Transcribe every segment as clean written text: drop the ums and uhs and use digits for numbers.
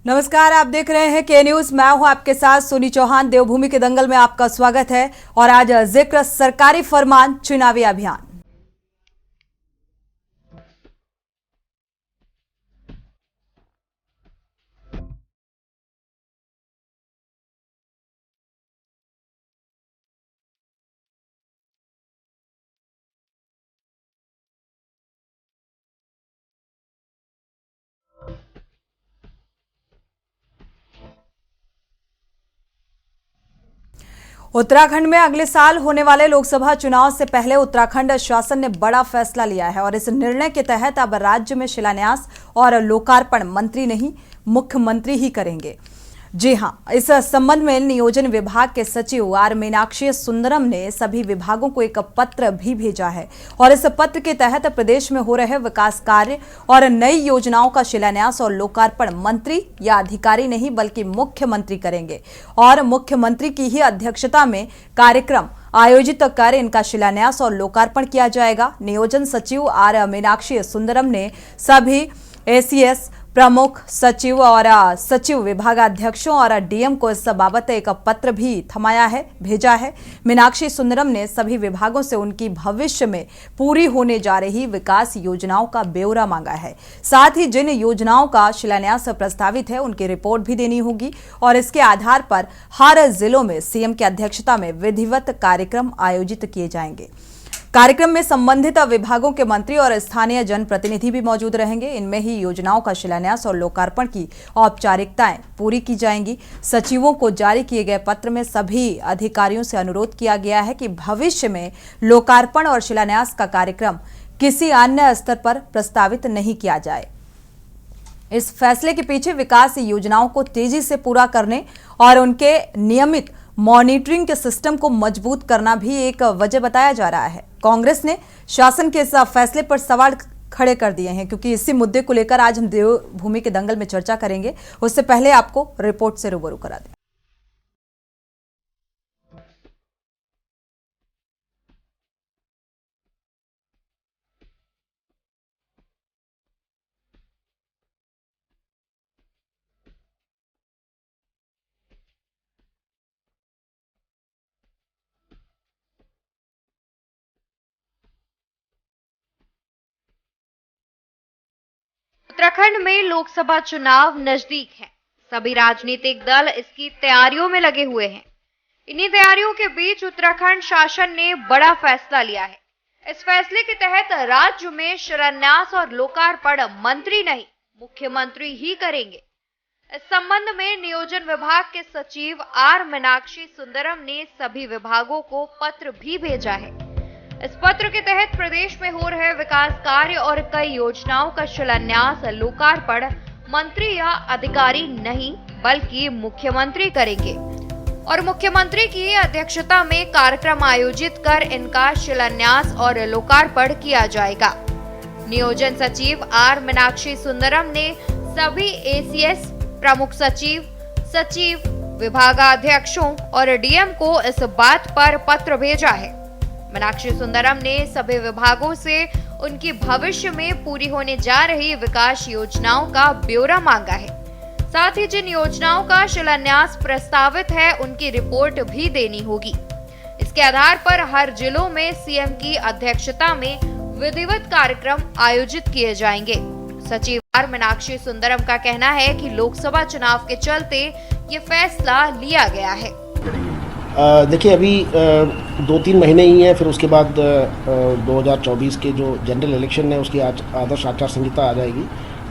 नमस्कार, आप देख रहे हैं के न्यूज। मैं हूं आपके साथ सोनी चौहान। देवभूमि के दंगल में आपका स्वागत है और आज जिक्र सरकारी फरमान चुनावी अभियान। उत्तराखंड में अगले साल होने वाले लोकसभा चुनाव से पहले उत्तराखंड शासन ने बड़ा फैसला लिया है और इस निर्णय के तहत अब राज्य में शिलान्यास और लोकार्पण मंत्री नहीं, मुख्यमंत्री ही करेंगे। जी हां, इस संबंध में नियोजन विभाग के सचिव आर मीनाक्षी सुंदरम ने सभी विभागों को एक पत्र भी भेजा है और इस पत्र के तहत प्रदेश में हो रहे विकास कार्य और नई योजनाओं का शिलान्यास और लोकार्पण मंत्री या अधिकारी नहीं बल्कि मुख्यमंत्री करेंगे और मुख्यमंत्री की ही अध्यक्षता में कार्यक्रम आयोजित कर इनका शिलान्यास और लोकार्पण किया जाएगा। नियोजन सचिव आर मीनाक्षी सुंदरम ने सभी एसीएस प्रमुख सचिव और सचिव विभागाध्यक्षों और डीएम को इस बाबत एक पत्र भी भेजा है। मीनाक्षी सुंदरम ने सभी विभागों से उनकी भविष्य में पूरी होने जा रही विकास योजनाओं का ब्यौरा मांगा है। साथ ही जिन योजनाओं का शिलान्यास प्रस्तावित है उनकी रिपोर्ट भी देनी होगी और इसके आधार पर हर जिलों में सीएम की अध्यक्षता में विधिवत कार्यक्रम आयोजित किए जाएंगे। कार्यक्रम में संबंधित विभागों के मंत्री और स्थानीय जनप्रतिनिधि भी मौजूद रहेंगे। इनमें ही योजनाओं का शिलान्यास और लोकार्पण की औपचारिकताएं पूरी की जाएंगी। सचिवों को जारी किए गए पत्र में सभी अधिकारियों से अनुरोध किया गया है कि भविष्य में लोकार्पण और शिलान्यास का कार्यक्रम किसी अन्य स्तर पर प्रस्तावित नहीं किया जाए। इस फैसले के पीछे विकास योजनाओं को तेजी से पूरा करने और उनके नियमित मॉनिटरिंग के सिस्टम को मजबूत करना भी एक वजह बताया जा रहा है। कांग्रेस ने शासन के इस फैसले पर सवाल खड़े कर दिए हैं क्योंकि इसी मुद्दे को लेकर आज हम देवभूमि के दंगल में चर्चा करेंगे। उससे पहले आपको रिपोर्ट से रूबरू करा दें। उत्तराखंड में लोकसभा चुनाव नजदीक है। सभी राजनीतिक दल इसकी तैयारियों में लगे हुए हैं। इन्हीं तैयारियों के बीच उत्तराखंड शासन ने बड़ा फैसला लिया है। इस फैसले के तहत राज्य में शिलान्यास और लोकार्पण मंत्री नहीं, मुख्यमंत्री ही करेंगे। इस संबंध में नियोजन विभाग के सचिव आर मीनाक्षी सुंदरम ने सभी विभागों को पत्र भी भेजा है। इस पत्र के तहत प्रदेश में हो रहे विकास कार्य और कई योजनाओं का शिलान्यास लोकार्पण मंत्री या अधिकारी नहीं बल्कि मुख्यमंत्री करेंगे और मुख्यमंत्री की अध्यक्षता में कार्यक्रम आयोजित कर इनका शिलान्यास और लोकार्पण किया जाएगा। नियोजन सचिव आर मीनाक्षी सुंदरम ने सभी एसीएस प्रमुख सचिव विभागाध्यक्षों और डीएम को इस बात पर पत्र भेजा है। मीनाक्षी सुंदरम ने सभी विभागों से उनकी भविष्य में पूरी होने जा रही विकास योजनाओं का ब्यौरा मांगा है। साथ ही जिन योजनाओं का शिलान्यास प्रस्तावित है उनकी रिपोर्ट भी देनी होगी। इसके आधार पर हर जिलों में सीएम की अध्यक्षता में विधिवत कार्यक्रम आयोजित किए जाएंगे। सचिव आर मीनाक्षी सुंदरम का कहना है कि लोकसभा चुनाव के चलते ये फैसला लिया गया है। देखिए, अभी 2-3 महीने ही हैं, फिर उसके बाद 2024 के जो जनरल इलेक्शन है उसकी आदर्श आचार संहिता आ जाएगी।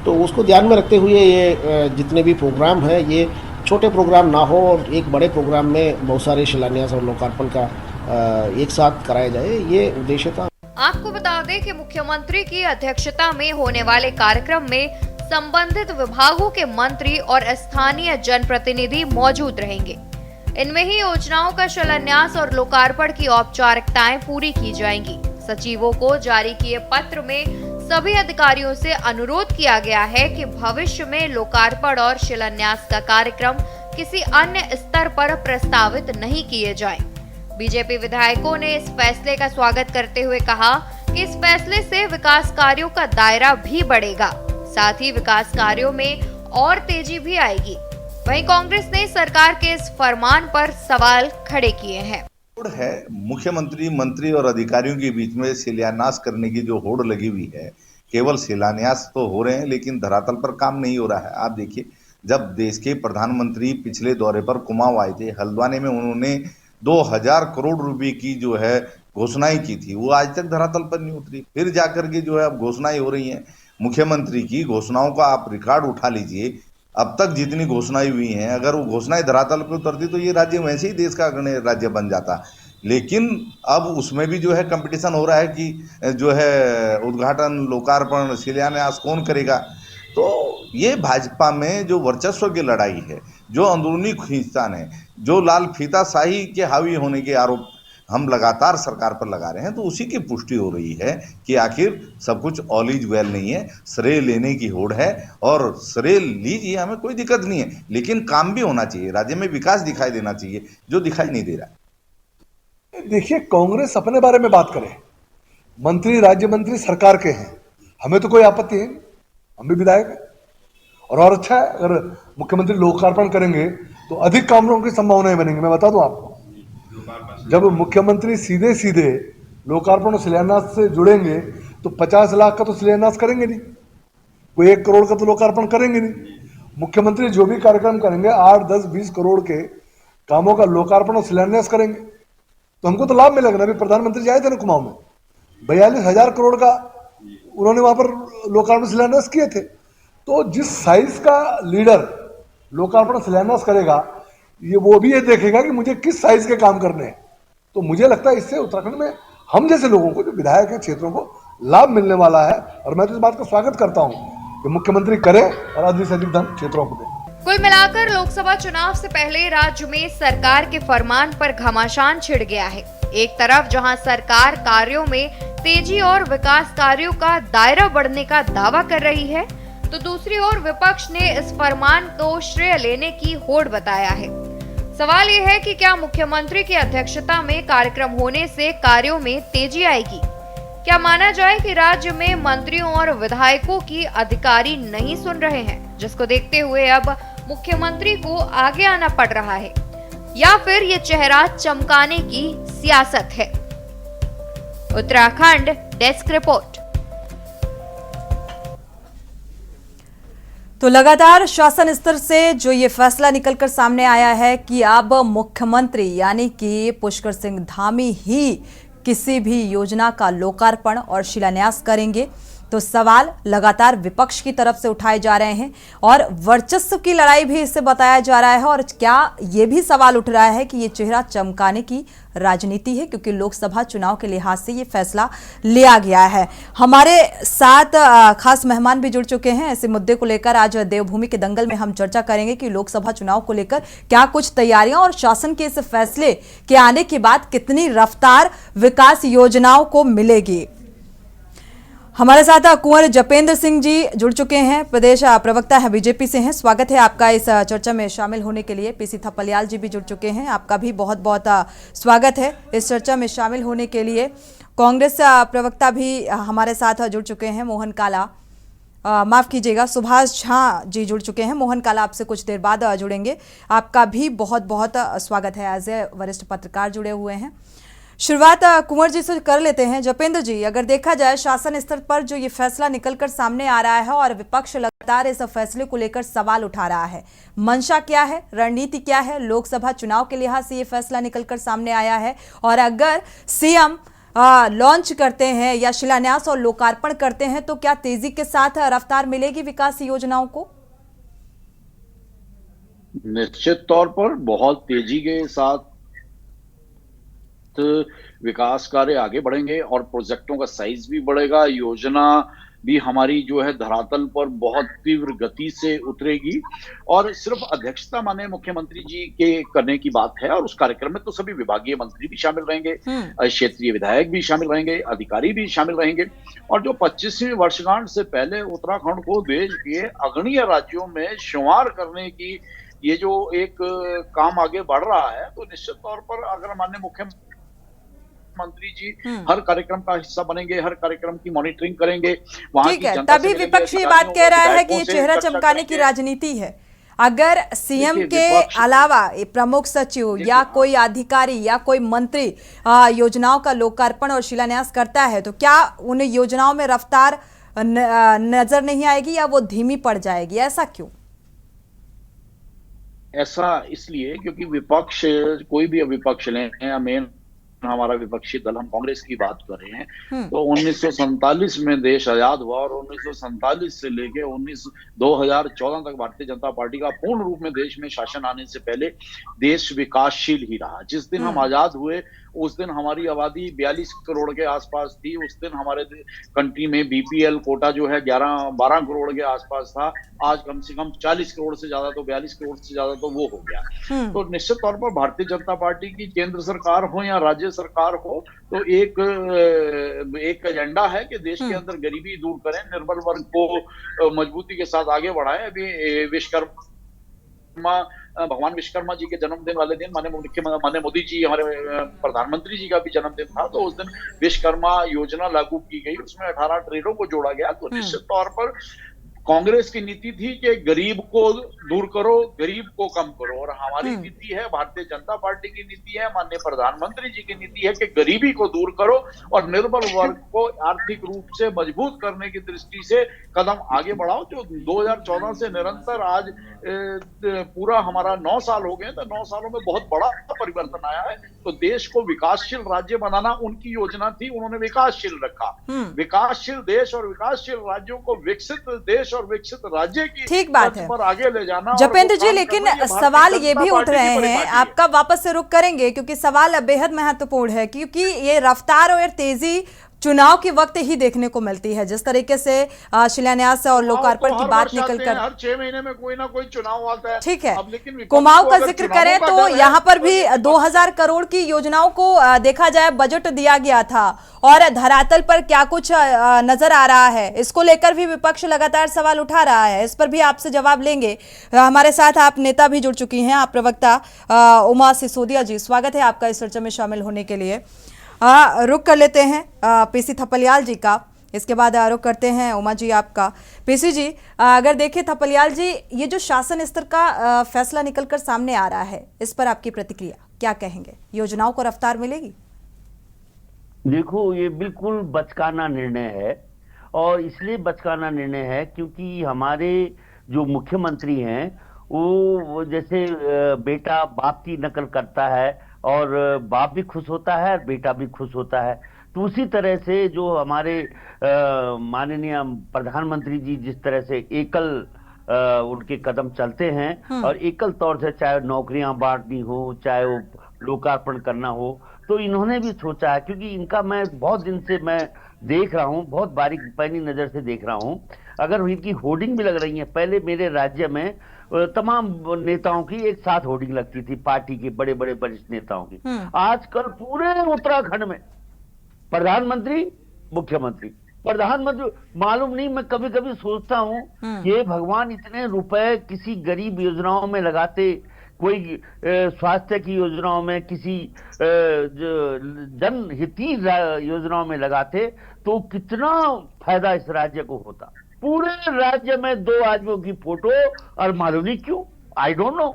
तो उसको ध्यान में रखते हुए ये जितने भी प्रोग्राम हैं ये छोटे प्रोग्राम ना हो और एक बड़े प्रोग्राम में बहुत सारे शिलान्यास और लोकार्पण का एक साथ कराया जाए, ये उद्देश्य था। आपको बता दें कि मुख्यमंत्री की अध्यक्षता में होने वाले कार्यक्रम में संबंधित विभागों के मंत्री और स्थानीय जनप्रतिनिधि मौजूद रहेंगे। इनमें ही योजनाओं का शिलान्यास और लोकार्पण की औपचारिकताएं पूरी की जाएंगी। सचिवों को जारी किए पत्र में सभी अधिकारियों से अनुरोध किया गया है कि भविष्य में लोकार्पण और शिलान्यास का कार्यक्रम किसी अन्य स्तर पर प्रस्तावित नहीं किए जाएं। बीजेपी विधायकों ने इस फैसले का स्वागत करते हुए कहा कि इस फैसले से विकास कार्यों का दायरा भी बढ़ेगा। साथ ही विकास कार्यों में और तेजी भी आएगी। वहीं कांग्रेस ने सरकार के इस फरमान पर सवाल खड़े किए हैं। होड़ है मुख्यमंत्री, मंत्री और अधिकारियों के बीच में शिलान्यास करने की जो होड़ लगी हुई है, केवल शिलान्यास तो हो रहे हैं लेकिन धरातल पर काम नहीं हो रहा है। आप देखिए, जब देश के प्रधानमंत्री पिछले दौरे पर कुमाऊं आए थे, हल्द्वानी में उन्होंने 2000 करोड़ रुपए की जो है घोषणाएं की थी, वो आज तक धरातल पर नहीं उतरी। फिर जाकर के जो है अब घोषणाएं हो रही हैं। मुख्यमंत्री की घोषणाओं का आप रिकॉर्ड उठा लीजिए, अब तक जितनी घोषणाएं हुई हैं, अगर वो घोषणाएं धरातल पर उतरती तो ये राज्य वैसे ही देश का अग्रणी राज्य बन जाता। लेकिन अब उसमें भी जो है कंपटीशन हो रहा है कि जो है उद्घाटन, लोकार्पण, शिलान्यास कौन करेगा। तो ये भाजपा में जो वर्चस्व की लड़ाई है, जो अंदरूनी खींचतान है, जो लाल फीताशाही के हावी होने के आरोप हम लगातार सरकार पर लगा रहे हैं, तो उसी की पुष्टि हो रही है कि आखिर सब कुछ ऑल इज वेल नहीं है, श्रेय लेने की होड़ है। और श्रेय लीजिए, हमें कोई दिक्कत नहीं है, लेकिन काम भी होना चाहिए, राज्य में विकास दिखाई देना चाहिए, जो दिखाई नहीं दे रहा है। देखिए, कांग्रेस अपने बारे में बात करे, मंत्री राज्य मंत्री सरकार के हैं, हमें तो कोई आपत्ति है नहीं, हम भी विधायक हैं। और अच्छा है, अगर मुख्यमंत्री लोकार्पण करेंगे तो अधिक कामों की संभावनाएं बनेंगी। मैं बता दूं आपको, जब मुख्यमंत्री सीधे सीधे लोकार्पण और शिलान्यास से जुड़ेंगे तो 50 लाख का तो शिलान्यास करेंगे नहीं, कोई 1 करोड़ का तो लोकार्पण करेंगे नहीं। मुख्यमंत्री जो भी कार्यक्रम करेंगे 8, 10, 20 करोड़ के कामों का लोकार्पण और शिलान्यास करेंगे, तो हमको तो लाभ मिलेगा ना। अभी प्रधानमंत्री जाए थे ना कुमाऊं में, 42,000 करोड़ का उन्होंने वहां पर लोकार्पण शिलान्यास किए थे। तो जिस साइज का लीडर लोकार्पण शिलान्यास करेगा, ये वो भी ये देखेगा कि मुझे किस साइज के काम करने हैं। तो मुझे लगता है इससे उत्तराखंड में हम जैसे लोगों को, जो विधायक हैं, क्षेत्रों को लाभ मिलने वाला है। और मैं तो इस बात का स्वागत करता हूं कि मुख्यमंत्री करें और अधिक से अधिक धन क्षेत्रों को दें। कुल मिलाकर लोकसभा चुनाव से पहले राज्य में सरकार के फरमान पर घमासान छिड़ गया है। एक तरफ जहां सरकार कार्यों में तेजी और विकास कार्यों का दायरा बढ़ने का दावा कर रही है, तो दूसरी ओर विपक्ष ने इस फरमान को श्रेय लेने की होड़ बताया है। सवाल ये है कि क्या मुख्यमंत्री की अध्यक्षता में कार्यक्रम होने से कार्यों में तेजी आएगी? क्या माना जाए कि राज्य में मंत्रियों और विधायकों की अधिकारी नहीं सुन रहे हैं, जिसको देखते हुए अब मुख्यमंत्री को आगे आना पड़ रहा है, या फिर ये चेहरा चमकाने की सियासत है? Uttarakhand desk report. तो लगातार शासन स्तर से जो ये फैसला निकलकर सामने आया है कि अब मुख्यमंत्री यानी कि पुष्कर सिंह धामी ही किसी भी योजना का लोकार्पण और शिलान्यास करेंगे, तो सवाल लगातार विपक्ष की तरफ से उठाए जा रहे हैं और वर्चस्व की लड़ाई भी इससे बताया जा रहा है। और क्या ये भी सवाल उठ रहा है कि ये चेहरा चमकाने की राजनीति है, क्योंकि लोकसभा चुनाव के लिहाज से ये फैसला लिया गया है। हमारे साथ खास मेहमान भी जुड़ चुके हैं। ऐसे मुद्दे को लेकर आज देवभूमि के दंगल में हम चर्चा करेंगे कि लोकसभा चुनाव को लेकर क्या कुछ तैयारियां और शासन के इस फैसले के आने के बाद कितनी रफ्तार विकास योजनाओं को मिलेगी। हमारे साथ कुंवर जपेंद्र सिंह जी जुड़ चुके हैं, प्रदेश प्रवक्ता है, बीजेपी से हैं। स्वागत है आपका इस चर्चा में शामिल होने के लिए। पीसी थपलियाल जी भी जुड़ चुके हैं, आपका भी बहुत बहुत स्वागत है इस चर्चा में शामिल होने के लिए। कांग्रेस प्रवक्ता भी हमारे साथ जुड़ चुके हैं, मोहन काला, माफ कीजिएगा, सुभाष झा जी जुड़ चुके हैं। मोहन काला आपसे कुछ देर बाद जुड़ेंगे, आपका भी बहुत बहुत स्वागत है। एज ए वरिष्ठ पत्रकार जुड़े हुए हैं। शुरुआत कुंवर जी से कर लेते हैं। जपेंद्र जी, अगर देखा जाए शासन स्तर पर जो ये फैसला निकलकर सामने आ रहा है और विपक्ष लगातार इस फैसले को लेकर सवाल उठा रहा है, मंशा क्या है, रणनीति क्या है? लोकसभा चुनाव के लिहाज से ये फैसला निकलकर सामने आया है, और अगर सीएम लॉन्च करते हैं या शिलान्यास और लोकार्पण करते हैं तो क्या तेजी के साथ रफ्तार मिलेगी विकास योजनाओं को? निश्चित तौर पर बहुत तेजी के साथ विकास कार्य आगे बढ़ेंगे और प्रोजेक्टों का साइज भी बढ़ेगा, योजना भी हमारी जो है धरातल पर बहुत तीव्र गति से उतरेगी। और सिर्फ अध्यक्षता माने मुख्यमंत्री जी के करने की बात है, और उस कार्यक्रम में तो सभी विभागीय मंत्री भी शामिल रहेंगे, क्षेत्रीय विधायक भी शामिल रहेंगे, अधिकारी भी शामिल रहेंगे। और जो 25वीं वर्षगांठ से पहले उत्तराखंड को देश के अग्रणीय राज्यों में शुमार करने की ये जो एक काम आगे बढ़ रहा है, तो निश्चित तौर पर अगर माननीय मुख्यमंत्री मंत्री जी हर कार्यक्रम का हिस्सा बनेंगे, हर कार्यक्रम की मॉनिटरिंग करेंगे, वहां ठीक की है, जनता से तभी मिलेंगे, विपक्ष ये बात अधिकारियों कह और रहा है कि विधायकों ये से चेहरा चर्चा चमकाने की करेंगे। राजनीति है। अगर सीएम देखिए, के विपक्ष अलावा ये प्रमुख सचिव या कोई अधिकारी या कोई मंत्री योजनाओं का लोकार्पण और शिलान्यास करता है तो क्या उन योजनाओं में रफ्तार नजर नहीं आएगी या वो धीमी पड़ जाएगी? ऐसा क्यों? ऐसा इसलिए क्योंकि विपक्ष, कोई भी विपक्ष लें, मेन हमारा विपक्षी दल, हम कांग्रेस की बात कर रहे हैं, तो 1947 में देश आजाद हुआ और 1947 से लेके 2014 तक भारतीय जनता पार्टी का पूर्ण रूप में देश में शासन आने से पहले देश विकासशील ही रहा। जिस दिन हम आजाद हुए उस दिन हमारी आबादी 42 करोड़ के आसपास थी। उस दिन हमारे कंट्री में बीपीएल कोटा जो है 11-12 करोड़ के आसपास था। आज कम से कम 40 करोड़ से ज्यादा, तो 42 करोड़ से ज्यादा तो वो हो गया। तो निश्चित तौर पर भारतीय जनता पार्टी की केंद्र सरकार हो या राज्य सरकार हो, तो एक एजेंडा है कि देश के अंदर गरीबी दूर करें, निर्बल वर्ग को मजबूती के साथ आगे बढ़ाएं। अभी भगवान विश्वकर्मा जी के जन्मदिन वाले दिन माननीय मोदी जी, हमारे प्रधानमंत्री जी का भी जन्मदिन था, तो उस दिन विश्वकर्मा योजना लागू की गई, उसमें 18 ट्रेडों को जोड़ा गया। तो निश्चित तौर पर कांग्रेस की नीति थी कि गरीब को दूर करो, गरीब को कम करो, और हमारी नीति है, भारतीय जनता पार्टी की नीति है, माननीय प्रधानमंत्री जी की नीति है कि गरीबी को दूर करो और निर्बल वर्ग को आर्थिक रूप से मजबूत करने की दृष्टि से कदम आगे बढ़ाओ। जो 2014 से निरंतर आज पूरा हमारा 9 साल हो गए, तो 9 सालों में बहुत बड़ा परिवर्तन आया है। तो देश को विकासशील राज्य बनाना उनकी योजना थी, उन्होंने विकासशील रखा। विकासशील देश और विकासशील राज्यों को विकसित देश और विकसित राज्य की ठीक बात है पर आगे ले जाना। जपेंद्र जी, लेकिन सवाल ये भी उठ रहे हैं, आपका वापस से रुख करेंगे क्योंकि सवाल बेहद महत्वपूर्ण है, क्योंकि ये रफ्तार और तेजी चुनाव के वक्त ही देखने को मिलती है। जिस तरीके से शिलान्यास और लोकार्पण की बात निकल कर हर 6 महीने में कोई ना कोई चुनाव आता है। ठीक है, लेकिन कुमाऊं का जिक्र करें तो यहाँ पर भी 2000 करोड़ की योजनाओं को देखा जाए बजट दिया गया था, और धरातल पर क्या कुछ नजर आ रहा है, इसको लेकर भी विपक्ष लगातार सवाल उठा रहा है। इस पर भी आपसे जवाब लेंगे। हमारे साथ आप नेता भी जुड़ चुकी हैं, आप प्रवक्ता उमा सिसोदिया जी, स्वागत है आपका इस चर्चा में शामिल होने के लिए। रुक कर लेते हैं पीसी थपलियाल जी का, इसके बाद रुक करते हैं उमा जी आपका। पीसी जी, अगर देखें थपलियाल जी, ये जो शासन स्तर का फैसला निकलकर सामने आ रहा है, इस पर आपकी प्रतिक्रिया क्या कहेंगे? योजनाओं को रफ्तार मिलेगी? देखो, ये बिल्कुल बचकाना निर्णय है, और इसलिए बचकाना निर्णय है क्योंकि हमारे जो मुख्यमंत्री हैं वो जैसे बेटा बाप की नकल करता है और बाप भी खुश होता है और बेटा भी खुश होता है, तो उसी तरह से जो हमारे माननीय प्रधानमंत्री जी जिस तरह से एकल उनके कदम चलते हैं और एकल तौर से, चाहे नौकरियां बांटनी हो, चाहे वो लोकार्पण करना हो, तो इन्होंने भी सोचा है। क्योंकि इनका मैं बहुत दिन से मैं देख रहा हूँ, बहुत बारीक पैनी नजर से देख रहा हूँ। अगर इनकी होर्डिंग भी लग रही है, पहले मेरे राज्य में तमाम नेताओं की एक साथ होर्डिंग लगती थी, पार्टी के बड़े बड़े वरिष्ठ नेताओं की। आजकल पूरे उत्तराखंड में प्रधानमंत्री मुख्यमंत्री प्रधानमंत्री, मालूम नहीं, मैं कभी कभी सोचता हूँ ये भगवान इतने रुपए किसी गरीब योजनाओं में लगाते, कोई स्वास्थ्य की योजनाओं में, किसी जनहिती योजनाओं में लगाते तो कितना फायदा इस राज्य को होता। पूरे राज्य में 2 आदमियों की फोटो, और मालूम नहीं क्यों, आई डोंट नो,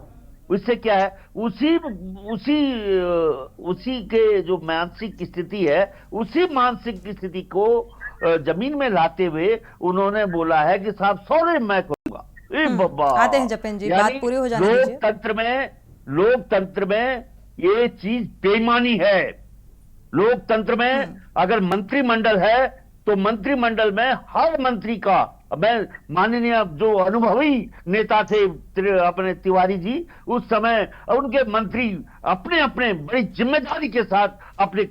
उससे क्या है, उसी के जो मानसिक स्थिति है, उसी मानसिक स्थिति को जमीन में लाते हुए उन्होंने बोला है कि साहब सॉरी मैं करूंगा। आते हैं जपेन जी, बात पूरी हो जाने दीजिए। लोकतंत्र में ये चीज बेईमानी है। लोकतंत्र में अगर मंत्रिमंडल है तो मंत्रिमंडल में हर मंत्री का, मैं माननीय जो अनुभवी नेता थे अपने तिवारी जी, उस समय उनके मंत्री अपने अपने बड़ी जिम्मेदारी के साथ अपने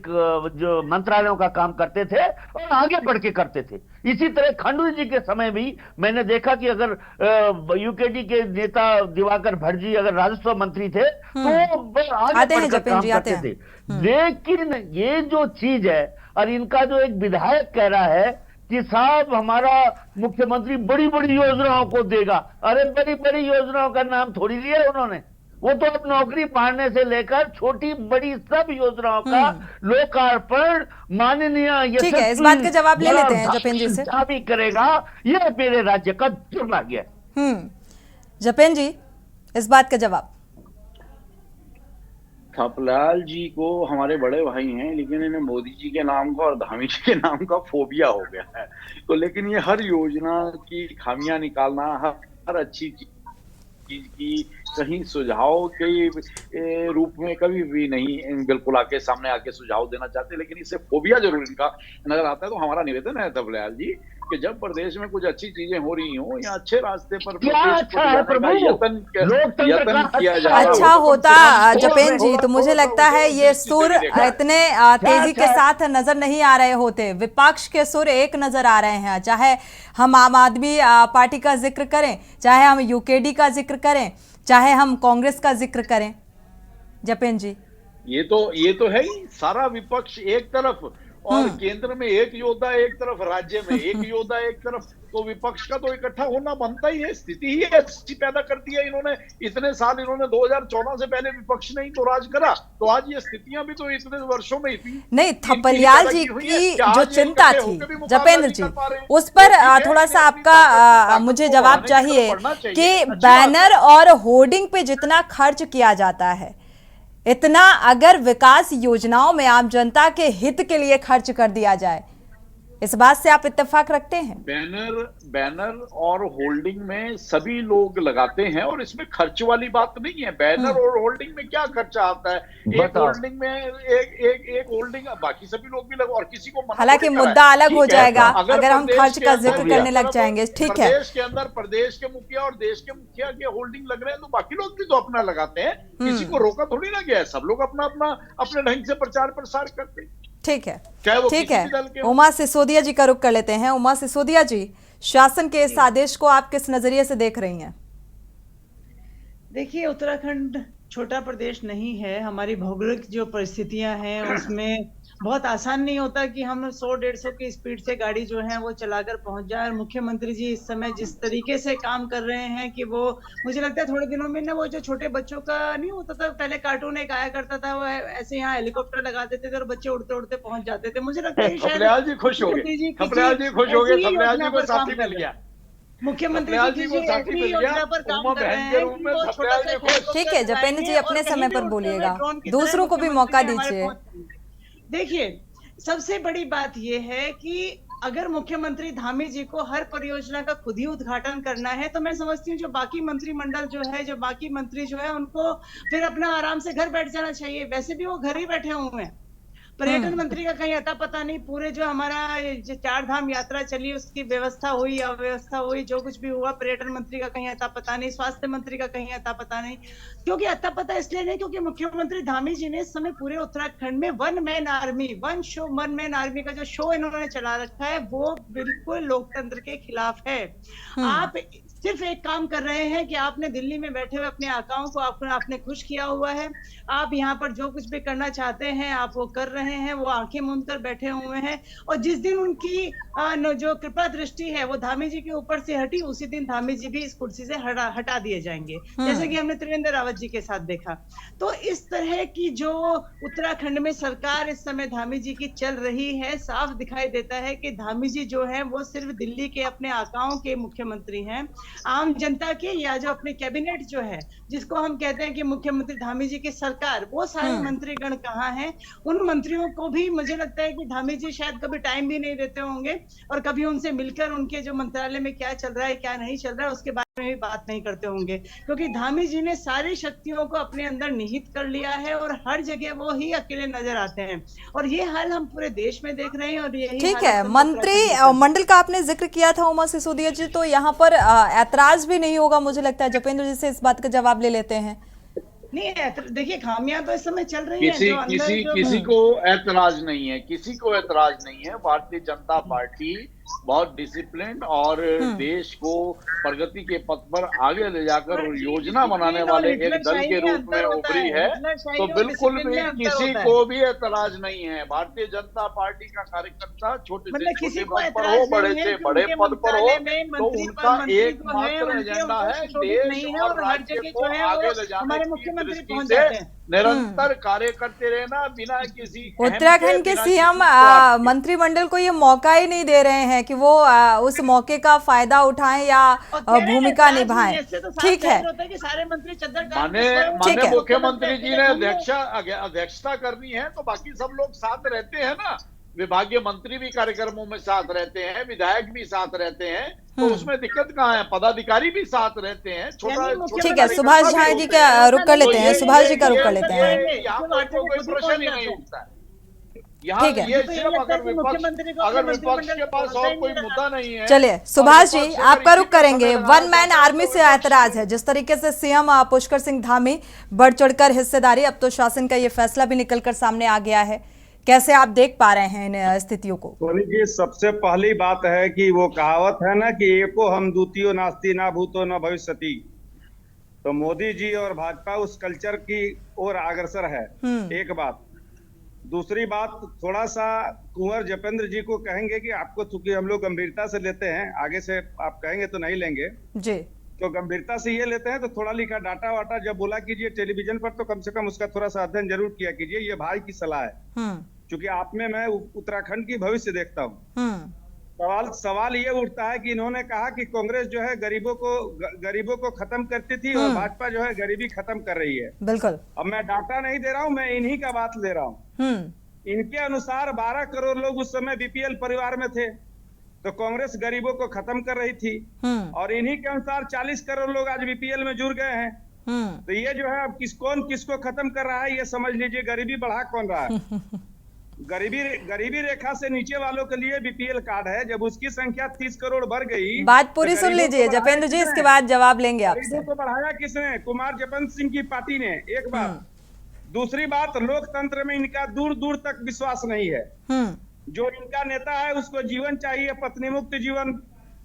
जो मंत्रालयों का काम करते थे और आगे बढ़ के करते थे। इसी तरह खंडूरी जी के समय भी मैंने देखा कि अगर यूकेडी के नेता दिवाकर भट्ट जी अगर राजस्व मंत्री थे तो वो आगे बढ़कर काम करते थे। लेकिन ये जो चीज है, और इनका जो एक विधायक कह रहा है कि साहब हमारा मुख्यमंत्री बड़ी बड़ी योजनाओं को देगा, अरे बड़ी बड़ी योजनाओं का नाम थोड़ी लिया उन्होंने, वो तो अब नौकरी पाने से लेकर छोटी बड़ी सब योजनाओं का लोकार्पण माननीय ठीक है, इस बात का जवाब ले लेते हैं जपेन जी से। भी करेगा, ये मेरे राज्य का दुर्भाग्य है। जपेन जी, इस बात का जवाब। थपलाल जी को हमारे बड़े भाई हैं, लेकिन इन्हें मोदी जी के नाम का और धामी जी के नाम का फोबिया हो गया है। तो लेकिन ये हर योजना की खामियां निकालना, हर अच्छी चीज की कहीं सुझाव के रूप में कभी भी नहीं बिल्कुल आके सामने आके सुझाव देना चाहते, लेकिन इससे फोबिया जरूर इनका नजर आता है। तो हमारा निवेदन है थपलाल जी कि जब प्रदेश में कुछ अच्छी चीजें हो रही हो या अच्छे रास्ते पर यत्न किया जाए, अच्छा होता जपेन जी, तो मुझे लगता है ये सुर इतने तेजी के साथ नजर नहीं आ रहे होते। विपक्ष के सुर एक नजर आ रहे हैं, चाहे हम आम आदमी पार्टी का जिक्र करें, चाहे हम यूकेडी का जिक्र करें, चाहे हम कांग्रेस का जिक्र करें। जपेन जी, ये तो है ही, सारा विपक्ष एक तरफ और केंद्र में एक योद्धा एक तरफ, राज्य में एक योद्धा एक तरफ, तो विपक्ष का तो इकट्ठा होना बनता ही है। स्थिति ही ऐसी पैदा कर दी है इन्होंने। इतने साल इन्होंने 2014 से पहले विपक्ष ने ही तो राज करा, तो आज ये स्थितियां भी तो इतने वर्षों में थी। नहीं, थपलियाल जी की जो चिंता थी जपेंद्र जी, उस पर थोड़ा सा आपका मुझे जवाब चाहिए कि बैनर और होर्डिंग पे जितना खर्च किया जाता है, इतना अगर विकास योजनाओं में आम जनता के हित के लिए खर्च कर दिया जाए, इस बात से आप इत्तेफाक रखते हैं? बैनर और होल्डिंग में सभी लोग लगाते हैं और इसमें खर्च वाली बात नहीं है। बैनर और होल्डिंग में क्या खर्चा आता है? एक होल्डिंग में एक होल्डिंग, बाकी सभी लोग भी लगा और किसी को मना। हालांकि मुद्दा अलग हो जाएगा अगर हम खर्च का जिक्र करने लग जाएंगे। ठीक है, प्रदेश के अंदर प्रदेश के मुखिया और देश के मुखिया के होल्डिंग लग रहे हैं, तो बाकी लोग भी तो अपना लगाते हैं, किसी को रोका थोड़ी ना गया है। सब लोग अपना अपना अपने ढंग से प्रचार प्रसार करते हैं। ठीक है, ठीक है। उमा सिसोदिया जी का रुख कर लेते हैं। उमा सिसोदिया जी, शासन के इस आदेश को आप किस नजरिए से देख रही हैं? देखिए, उत्तराखंड छोटा प्रदेश नहीं है। हमारी भौगोलिक जो परिस्थितियां हैं उसमें बहुत आसान नहीं होता कि हम 100-150 की स्पीड से गाड़ी जो है वो चलाकर पहुंच जाए। और मुख्यमंत्री जी इस समय जिस तरीके से काम कर रहे हैं कि वो, मुझे लगता है थोड़े दिनों में ना वो जो छोटे बच्चों का नहीं होता था, पहले कार्टून एक आया करता था, वो ऐसे यहाँ हेलीकॉप्टर लगा देते थे और बच्चे उड़ते उड़ते पहुंच जाते थे। मुझे लगता है थपलियाल जी खुश हो गए, थपलियाल जी खुश हो गए, थपलियाल जी को साथी मिल गया, मुख्यमंत्री जी को ऐसी योजना पर काम कर रहे हैं। ठीक है जपेंद्र जी, अपने समय पर बोलिएगा, दूसरों को भी मौका दीजिए। देखिए, सबसे बड़ी बात यह है कि अगर मुख्यमंत्री धामी जी को हर परियोजना का खुद ही उद्घाटन करना है, तो मैं समझती हूँ जो बाकी मंत्रिमंडल जो है, जो बाकी मंत्री जो है, उनको फिर अपना आराम से घर बैठ जाना चाहिए। वैसे भी वो घर ही बैठे हुए हैं। पर्यटन मंत्री का कहीं अता पता नहीं, पूरे जो हमारा जो 4 धाम यात्रा चली उसकी व्यवस्था हुई अव्यवस्था हुई, जो कुछ भी हुआ, पर्यटन मंत्री का कहीं अता पता नहीं, स्वास्थ्य मंत्री का कहीं अता पता नहीं। क्योंकि अता पता इसलिए नहीं क्योंकि मुख्यमंत्री धामी जी ने इस समय पूरे उत्तराखंड में वन मैन आर्मी का जो शो इन्होंने चला रखा है वो बिल्कुल लोकतंत्र के खिलाफ है। आप सिर्फ एक काम कर रहे हैं कि आपने दिल्ली में बैठे हुए अपने आकाओं को आपने खुश किया हुआ है। आप यहाँ पर जो कुछ भी करना चाहते हैं आप वो कर रहे हैं, वो आंखें मूंद कर बैठे हुए हैं। और जिस दिन उनकी जो कृपा दृष्टि है वो धामी जी के ऊपर से हटी, उसी दिन धामी जी भी इस कुर्सी से हटा दिए जाएंगे, जैसे कि हमने त्रिवेंद्र रावत जी के साथ देखा। तो इस तरह की जो उत्तराखंड में सरकार इस समय धामी जी की चल रही है, साफ दिखाई देता है कि धामी जी जो है वो सिर्फ दिल्ली के अपने आकाओं के मुख्यमंत्री हैं। आम जनता के या जो अपने कैबिनेट जो है, जिसको हम कहते हैं कि मुख्यमंत्री धामी जी की सरकार, वो सारे मंत्रीगण कहाँ हैं? उन मंत्रियों को भी मुझे लगता है कि धामी जी शायद कभी टाइम भी नहीं देते होंगे और कभी उनसे मिलकर उनके जो मंत्रालय में क्या चल रहा है क्या नहीं चल रहा है उसके बारे में भी बात नहीं करते होंगे, क्योंकि धामी जी ने सारी शक्तियों को अपने अंदर निहित कर लिया है और हर जगह वो ही अकेले नजर आते हैं। और ये हाल हम पूरे देश में देख रहे हैं। और यही ठीक है, मंत्री मंडल का आपने जिक्र किया था उमा सिसोदिया जी, तो यहाँ पर ऐतराज भी नहीं होगा मुझे लगता है। जपेंद्र जी से इस बात का जवाब ले लेते हैं। नहीं, देखिए खामियां तो इस समय चल रही है, किसी को ऐतराज नहीं है, किसी को ऐतराज नहीं है। भारतीय जनता पार्टी बहुत डिसिप्लिन और देश को प्रगति के पथ पर आगे ले जाकर योजना बनाने वाले एक दल के रूप में उभरी है। तो बिल्कुल भी किसी को भी एतराज नहीं है। भारतीय जनता पार्टी का कार्यकर्ता छोटे से छोटे पद पर हो, बड़े से बड़े पद पर हो, तो उनका एकमात्र एजेंडा है देश और राज्य को आगे ले जाने की दृष्टि से निरंतर कार्य करते रहना बिना किसी। उत्तराखंड के सीएम मंत्रिमंडल को ये मौका ही नहीं दे रहे हैं कि वो उस मौके का फायदा उठाएं या भूमिका निभाएं। ठीक है, सारे मंत्री माने मुख्यमंत्री जी ने अध्यक्षता करनी है तो बाकी सब लोग साथ रहते हैं ना। विभागीय मंत्री भी कार्यक्रमों में साथ रहते हैं, विधायक भी साथ रहते हैं, तो उसमें दिक्कत कहाँ है? पदाधिकारी भी साथ रहते हैं। ठीक है, सुभाष झा जी का रुख कर लेते हैं, सुभाष जी का रुख कर लेते हैं। यहाँ पर कोई प्रश्न ही नहीं उठता है। ठीक है, ये सिर्फ अगर विपक्ष के पास और कोई मुद्दा नहीं है। चलिए सुभाष जी, आपका रुख करेंगे। वन मैन आर्मी से ऐतराज है, जिस तरीके से सीएम पुष्कर सिंह धामी बढ़ चढ़कर हिस्सेदारी, अब तो शासन का ये फैसला भी निकलकर सामने आ गया है, कैसे आप देख पा रहे हैं इन स्थितियों को? सोनी जी, सबसे पहली बात है कि वो कहावत है ना कि एको हम द्वितीयो नास्ति ना भूतो न भविष्यति, तो मोदी जी और भाजपा उस कल्चर की ओर अग्रसर है। एक बात। दूसरी बात, थोड़ा सा कुंवर जपेंद्र जी को कहेंगे कि आपको चूंकि हम लोग गंभीरता से लेते हैं, आगे से आप कहेंगे तो नहीं लेंगे जी, तो गंभीरता से ये लेते हैं तो थोड़ा लिखा डाटा वाटा जब बोला कीजिए टेलीविजन पर तो कम से कम उसका थोड़ा सा अध्ययन जरूर किया कीजिए। ये भाई की सलाह है, क्योंकि आप में मैं उत्तराखंड की भविष्य देखता हूँ। सवाल ये उठता है कि इन्होंने कहा कि कांग्रेस जो है गरीबों को खत्म करती थी और भाजपा जो है गरीबी खत्म कर रही है। बिल्कुल। अब मैं डाटा नहीं दे रहा हूँ, मैं इन्हीं का बात ले रहा हूँ। इनके अनुसार 12 करोड़ लोग उस समय बीपीएल परिवार में थे, तो कांग्रेस गरीबों को खत्म कर रही थी, और इन्हीं के अनुसार 40 करोड़ लोग आज बीपीएल में जुड़ गए हैं। तो ये जो है अब कौन किसको खत्म कर रहा है ये समझ लीजिए, गरीबी बढ़ा कौन रहा है। गरीबी रेखा से नीचे वालों के लिए बीपीएल कार्ड है, जब उसकी संख्या 30 करोड़ बढ़ गई। बात पूरी सुन लीजिए जपेंद्र जी, इसके बाद जवाब लेंगे आपसे। तो बढ़ाया किसने? कुमार जपंत सिंह की पार्टी ने। एक बात। दूसरी बात, लोकतंत्र में इनका दूर दूर तक विश्वास नहीं है। जो इनका नेता है उसको जीवन चाहिए पत्नी मुक्त जीवन,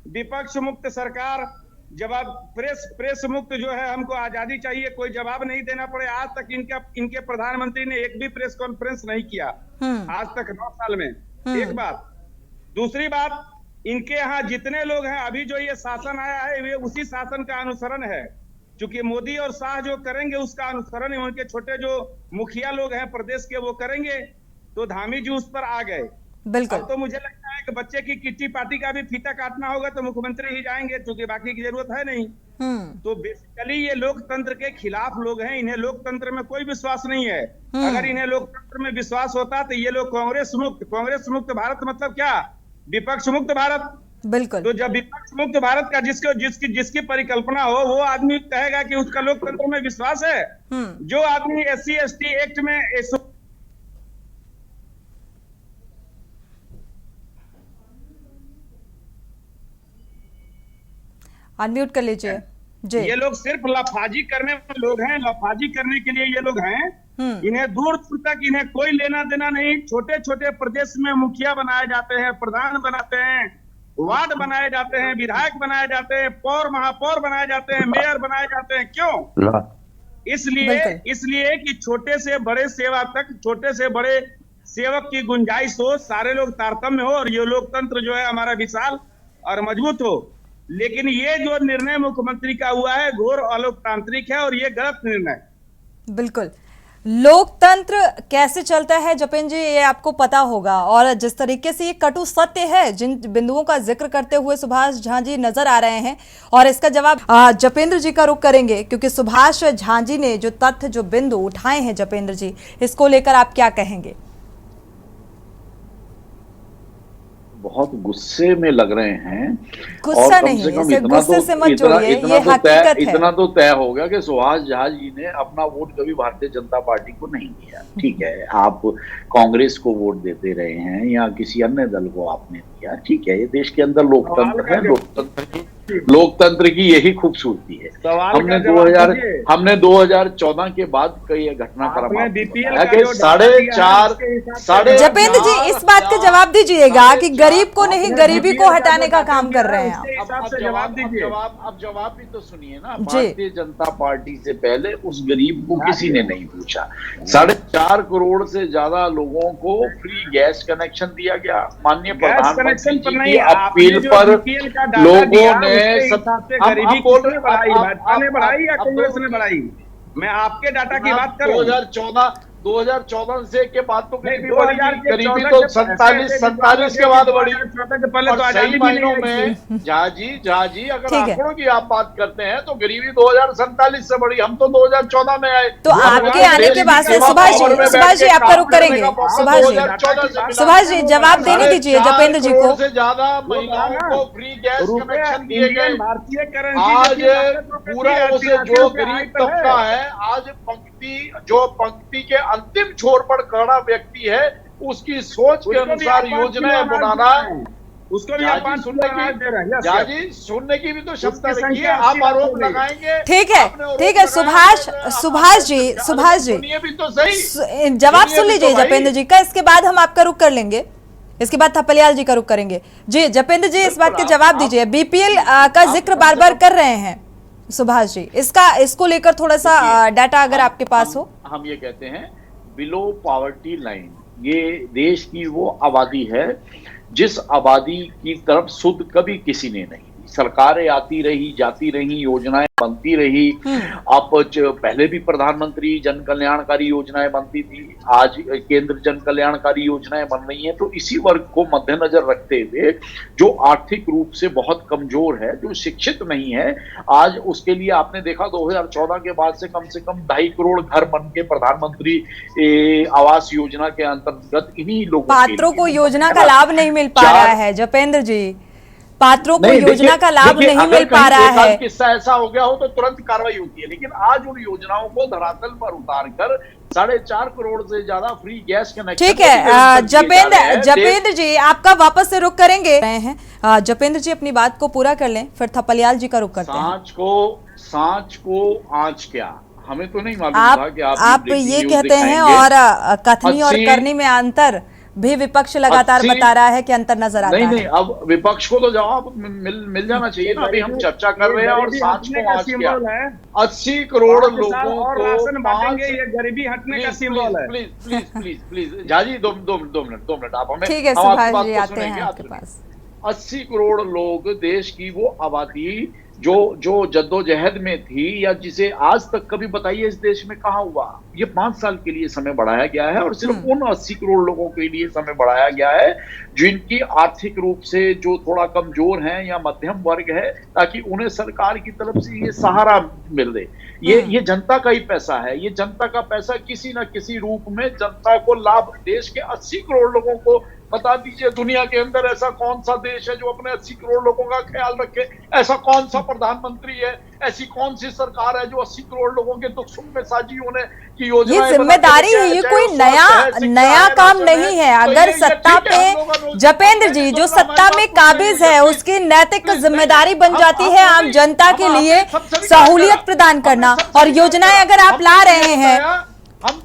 विपक्ष मुक्त सरकार, जवाब प्रेस मुक्त जो है, हमको आजादी चाहिए, कोई जवाब नहीं देना पड़े। आज तक इनके प्रधानमंत्री ने एक भी प्रेस कॉन्फ्रेंस नहीं किया आज तक 9 साल में। एक बात। दूसरी बात, इनके यहाँ जितने लोग हैं, अभी जो ये शासन आया है वे उसी शासन का अनुसरण है, क्योंकि मोदी और शाह जो करेंगे उसका अनुसरण उनके छोटे जो मुखिया लोग हैं प्रदेश के वो करेंगे। तो धामी जी उस पर आ गए। बिल्कुल। तो मुझे लगता है कि बच्चे की किट्टी पार्टी का भी फीता काटना होगा तो मुख्यमंत्री ही जाएंगे, क्योंकि बाकी की जरूरत है नहीं। तो बेसिकली ये लोकतंत्र के खिलाफ लोग हैं, इन्हें लोकतंत्र में कोई विश्वास नहीं है। अगर इन्हें लोकतंत्र में विश्वास होता तो ये लोग कांग्रेस मुक्त भारत मतलब क्या? विपक्ष मुक्त भारत। बिल्कुल। तो जब विपक्ष मुक्त भारत का जिसकी परिकल्पना हो, वो आदमी कहेगा कि उसका लोकतंत्र में विश्वास है। जो आदमी SC/ST एक्ट में अनम्यूट कर लीजिए जी। ये लोग सिर्फ लफाजी करने वाले लोग हैं, लफाजी करने के लिए ये लोग हैं। इन्हें दूर दूर तक इन्हें कोई लेना देना नहीं। छोटे छोटे प्रदेश में मुखिया बनाए जाते हैं, प्रधान बनाते हैं, वार्ड बनाए जाते हैं, विधायक बनाए जाते हैं, पौर महापौर बनाए जाते हैं, मेयर बनाए जाते हैं। क्यों? इसलिए कि छोटे से बड़े सेवा तक, छोटे से बड़े सेवक की गुंजाइश हो, सारे लोग तारतम्य हो और ये लोकतंत्र जो है हमारा विशाल और मजबूत हो। लेकिन ये जो निर्णय मुख्यमंत्री का हुआ है घोर अलोकतांत्रिक है और ये गलत निर्णय। बिल्कुल। लोकतंत्र कैसे चलता है जपेंद्र जी, ये आपको पता होगा, और जिस तरीके से ये कटु सत्य है, जिन बिंदुओं का जिक्र करते हुए सुभाष झा जी नजर आ रहे हैं, और इसका जवाब जपेंद्र जी का रुख करेंगे, क्योंकि सुभाष झा जी ने जो तथ्य, जो बिंदु उठाए हैं जपेंद्र जी, इसको लेकर आप क्या कहेंगे? बहुत गुस्से में लग रहे हैं। गुस्सा नहीं, इसे गुस्से से मत जोड़िए, ये हकीकत है। इतना तो तय हो गया कि सुभाष झा जी ने अपना वोट कभी भारतीय जनता पार्टी को नहीं दिया। ठीक है, आप कांग्रेस को वोट देते रहे हैं या किसी अन्य दल को आपने दिया, ठीक है, ये देश के अंदर लोकतंत्र है। लोकतंत्र लोकतंत्र की यही खूबसूरती है। हमने 2014 के बाद कई घटनाक्रम साढ़े जपेंद्र जी इस बात का जवाब दीजिएगा कि गरीब को नहीं गरीबी को हटाने का काम कर रहे हैं अब जवाब भी तो सुनिए ना। भारतीय जनता पार्टी से पहले उस गरीब को किसी ने नहीं पूछा। 4.5 करोड़ से ज्यादा लोगों को फ्री गैस कनेक्शन दिया गया। माननीय प्रधानमंत्री जी की अपील पर लोगों ने गरीबी किसने बढ़ाई? भाजपा ने बढ़ाई या कांग्रेस ने बढ़ाई? मैं आपके डाटा की बात करूं। 2014 से के बाद तो गरीबी तो 47 के बाद बढ़ी। पहले तो सही मायनों में जी अगर आंकड़ों की आप बात करते हैं तो गरीबी 2047 से बढ़ी। हम तो 2014 में आए। तो आपके आने के बाद से सुभाष जी आपका रुख करेंगे। सुभाष जी जवाब देने दीजिए जपेंद्र जी को। से ज्यादा महिलाओं को फ्री गैस कनेक्शन दिए गए। भारतीय आज पूरा जो गरीब तबका है, आज पंक्ति के अंतिम छोर पर खड़ा व्यक्ति है, उसकी सोच के अनुसार योजनाएं बनाना, उसको भी आप सुनने की भी तो क्षमता रखिए। आप आरोप लगाएंगे। ठीक है सुभाष जी भी तो सही जवाब सुन लीजिए जपेंद्र जी का। इसके बाद हम आपका रुख कर लेंगे। इसके बाद थपलियाल जी का रुख करेंगे। जी जपेंद्र जी इस बात के जवाब दीजिए। बीपीएल का जिक्र बार बार कर रहे हैं सुभाष जी, इसको लेकर थोड़ा सा डाटा अगर आपके पास हो। हम ये कहते हैं बिलो पॉवर्टी लाइन, ये देश की वो आबादी है जिस आबादी की तरफ सुध कभी किसी ने नहीं। सरकारें आती रही जाती रही, योजनाएं बनती रही। आप पहले भी प्रधानमंत्री जन कल्याणकारी योजनाएं बनती थी, आज केंद्र जन कल्याणकारी योजनाएं बन रही हैं। तो इसी वर्ग को मद्देनजर रखते हुए जो आर्थिक रूप से बहुत कमजोर है, जो शिक्षित नहीं है, आज उसके लिए आपने देखा 2014 के बाद से कम 2.5 करोड़ घर बन के प्रधानमंत्री आवास योजना के अंतर्गत इन्हीं लोगों पात्रों को योजना का लाभ नहीं मिल पा रहा है। जपेंद्र जी पात्रों को योजना का लाभ नहीं मिल पा रहा है। किस्सा ऐसा हो गया हो तो तुरंत कार्रवाई होती है, लेकिन आज उन योजनाओं को धरातल पर उतार कर 4.5 करोड़ से ज्यादा फ्री गैस कनेक्शन। ठीक है जपेंद्र जी आपका वापस से रुख करेंगे जपेंद्र जी अपनी बात को पूरा कर लें, फिर थपलियाल जी का रुख करते हैं। सांच को आंच क्या, हमें तो नहीं मालूम था कि आप ये कहते हैं। और कथनी और करनी में अंतर भी विपक्ष लगातार बता रहा है कि अंतर नजर आता है। नहीं, अब विपक्ष को तो जवाब मिल जाना चाहिए ना। अभी हम चर्चा कर रहे हैं और सांच को आंच क्या। 80 करोड़ लोगों को राशन बांटेंगे, ये गरीबी हटने का सिंबल है। प्लीज जाजी दो मिनट आप हमें। ठीक है सुभाष जी आते हैं आपके पास। 80 करोड़ लोग, देश की वो आबादी जो जद्दोजहद में थी, या जिसे आज तक कभी बताइए इस देश में कहाँ हुआ। ये 5 साल के लिए समय बढ़ाया गया है और सिर्फ उन 80 करोड़ लोगों के लिए समय बढ़ाया गया है जिनकी आर्थिक रूप से जो थोड़ा कमजोर हैं या मध्यम वर्ग है, ताकि उन्हें सरकार की तरफ से ये सहारा मिल दे। ये जनता का ही पैसा है। ये जनता का पैसा किसी न किसी रूप में जनता को लाभ, देश के 80 करोड़ लोगों को बता दीजिए, दुनिया के अंदर ऐसा कौन सा देश है जो अपने 80 करोड़ लोगों का ख्याल रखे? ऐसा कौन सा प्रधानमंत्री है, ऐसी कौन सी सरकार है जो 80 करोड़ लोगों के दुख सुख में साझी होने की योजना? ये जिम्मेदारी है, ये कोई नया काम नहीं है। अगर सत्ता पे जपेंद्र जी जो सत्ता में काबिज है, उसकी नैतिक जिम्मेदारी बन जाती है आम जनता के लिए सहूलियत प्रदान करना। और योजनाएं अगर आप ला रहे हैं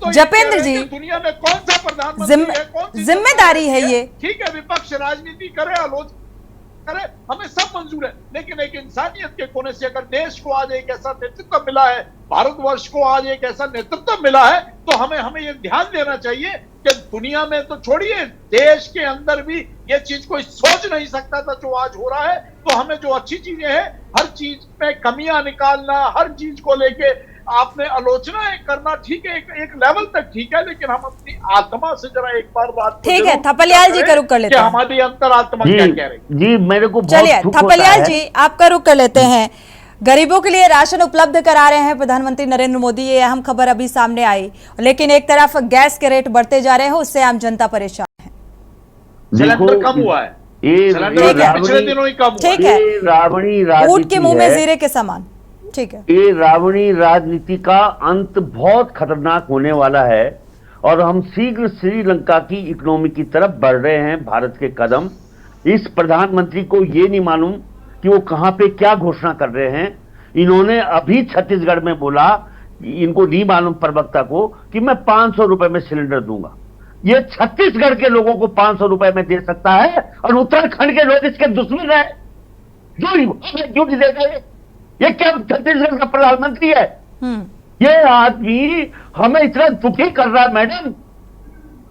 जपेंद्र जी, दुनिया में कौन सा प्रधानमंत्री जिम्मेदारी है ये। ठीक है, विपक्ष राजनीति करे, आलोचना करे, हमें सब मंजूर है, लेकिन एक इंसानियत के कोने से अगर देश को आज एक ऐसा नेतृत्व मिला है, भारतवर्ष को आज एक ऐसा नेतृत्व मिला है, तो हमें ये ध्यान देना चाहिए कि दुनिया में तो छोड़िए, देश के अंदर भी ये चीज कोई सोच नहीं सकता था जो आज हो रहा है। तो हमें जो अच्छी चीजें हैं, हर चीज में कमियां निकालना, हर चीज को लेके आपने आलोचना करना ठीक है, एक लेवल तक ठीक है, लेकिन हम अपनी आत्मा से जरा एक बार बात। ठीक है, थपलियाल जी का रुख कर लेते हैं। हमारी अंतरात्मा क्या कह रही? जी मेरे को चलिए थपलियाल जी आपका रुख कर लेते हैं। गरीबों के लिए राशन उपलब्ध करा रहे हैं प्रधानमंत्री नरेंद्र मोदी, ये अहम खबर अभी सामने आई, लेकिन एक तरफ गैस के रेट बढ़ते जा रहे हैं, उससे आम जनता परेशान है। सिलेंडर कम हुआ है, पिछले दिनों ही कम। ठीक है, ऊंट के मुंह में जीरे के समान। ठीक है, ये रावणी राजनीति का अंत बहुत खतरनाक होने वाला है और हम शीघ्र श्रीलंका की इकोनॉमी की तरफ बढ़ रहे हैं। भारत के कदम, इस प्रधानमंत्री को ये नहीं मालूम कि वो कहां पे क्या घोषणा कर रहे हैं। इन्होंने अभी छत्तीसगढ़ में बोला, इनको नहीं मालूम प्रवक्ता को, कि मैं 500 रुपए में सिलेंडर दूंगा। ये छत्तीसगढ़ के लोगों को 500 रुपए में दे सकता है और उत्तराखंड के लोग इसके दुश्मन है। क्यों नहीं देगा? ये क्या छत्तीसगढ़ का प्रधानमंत्री है? ये आदमी हमें इतना दुखी कर रहा है मैडम।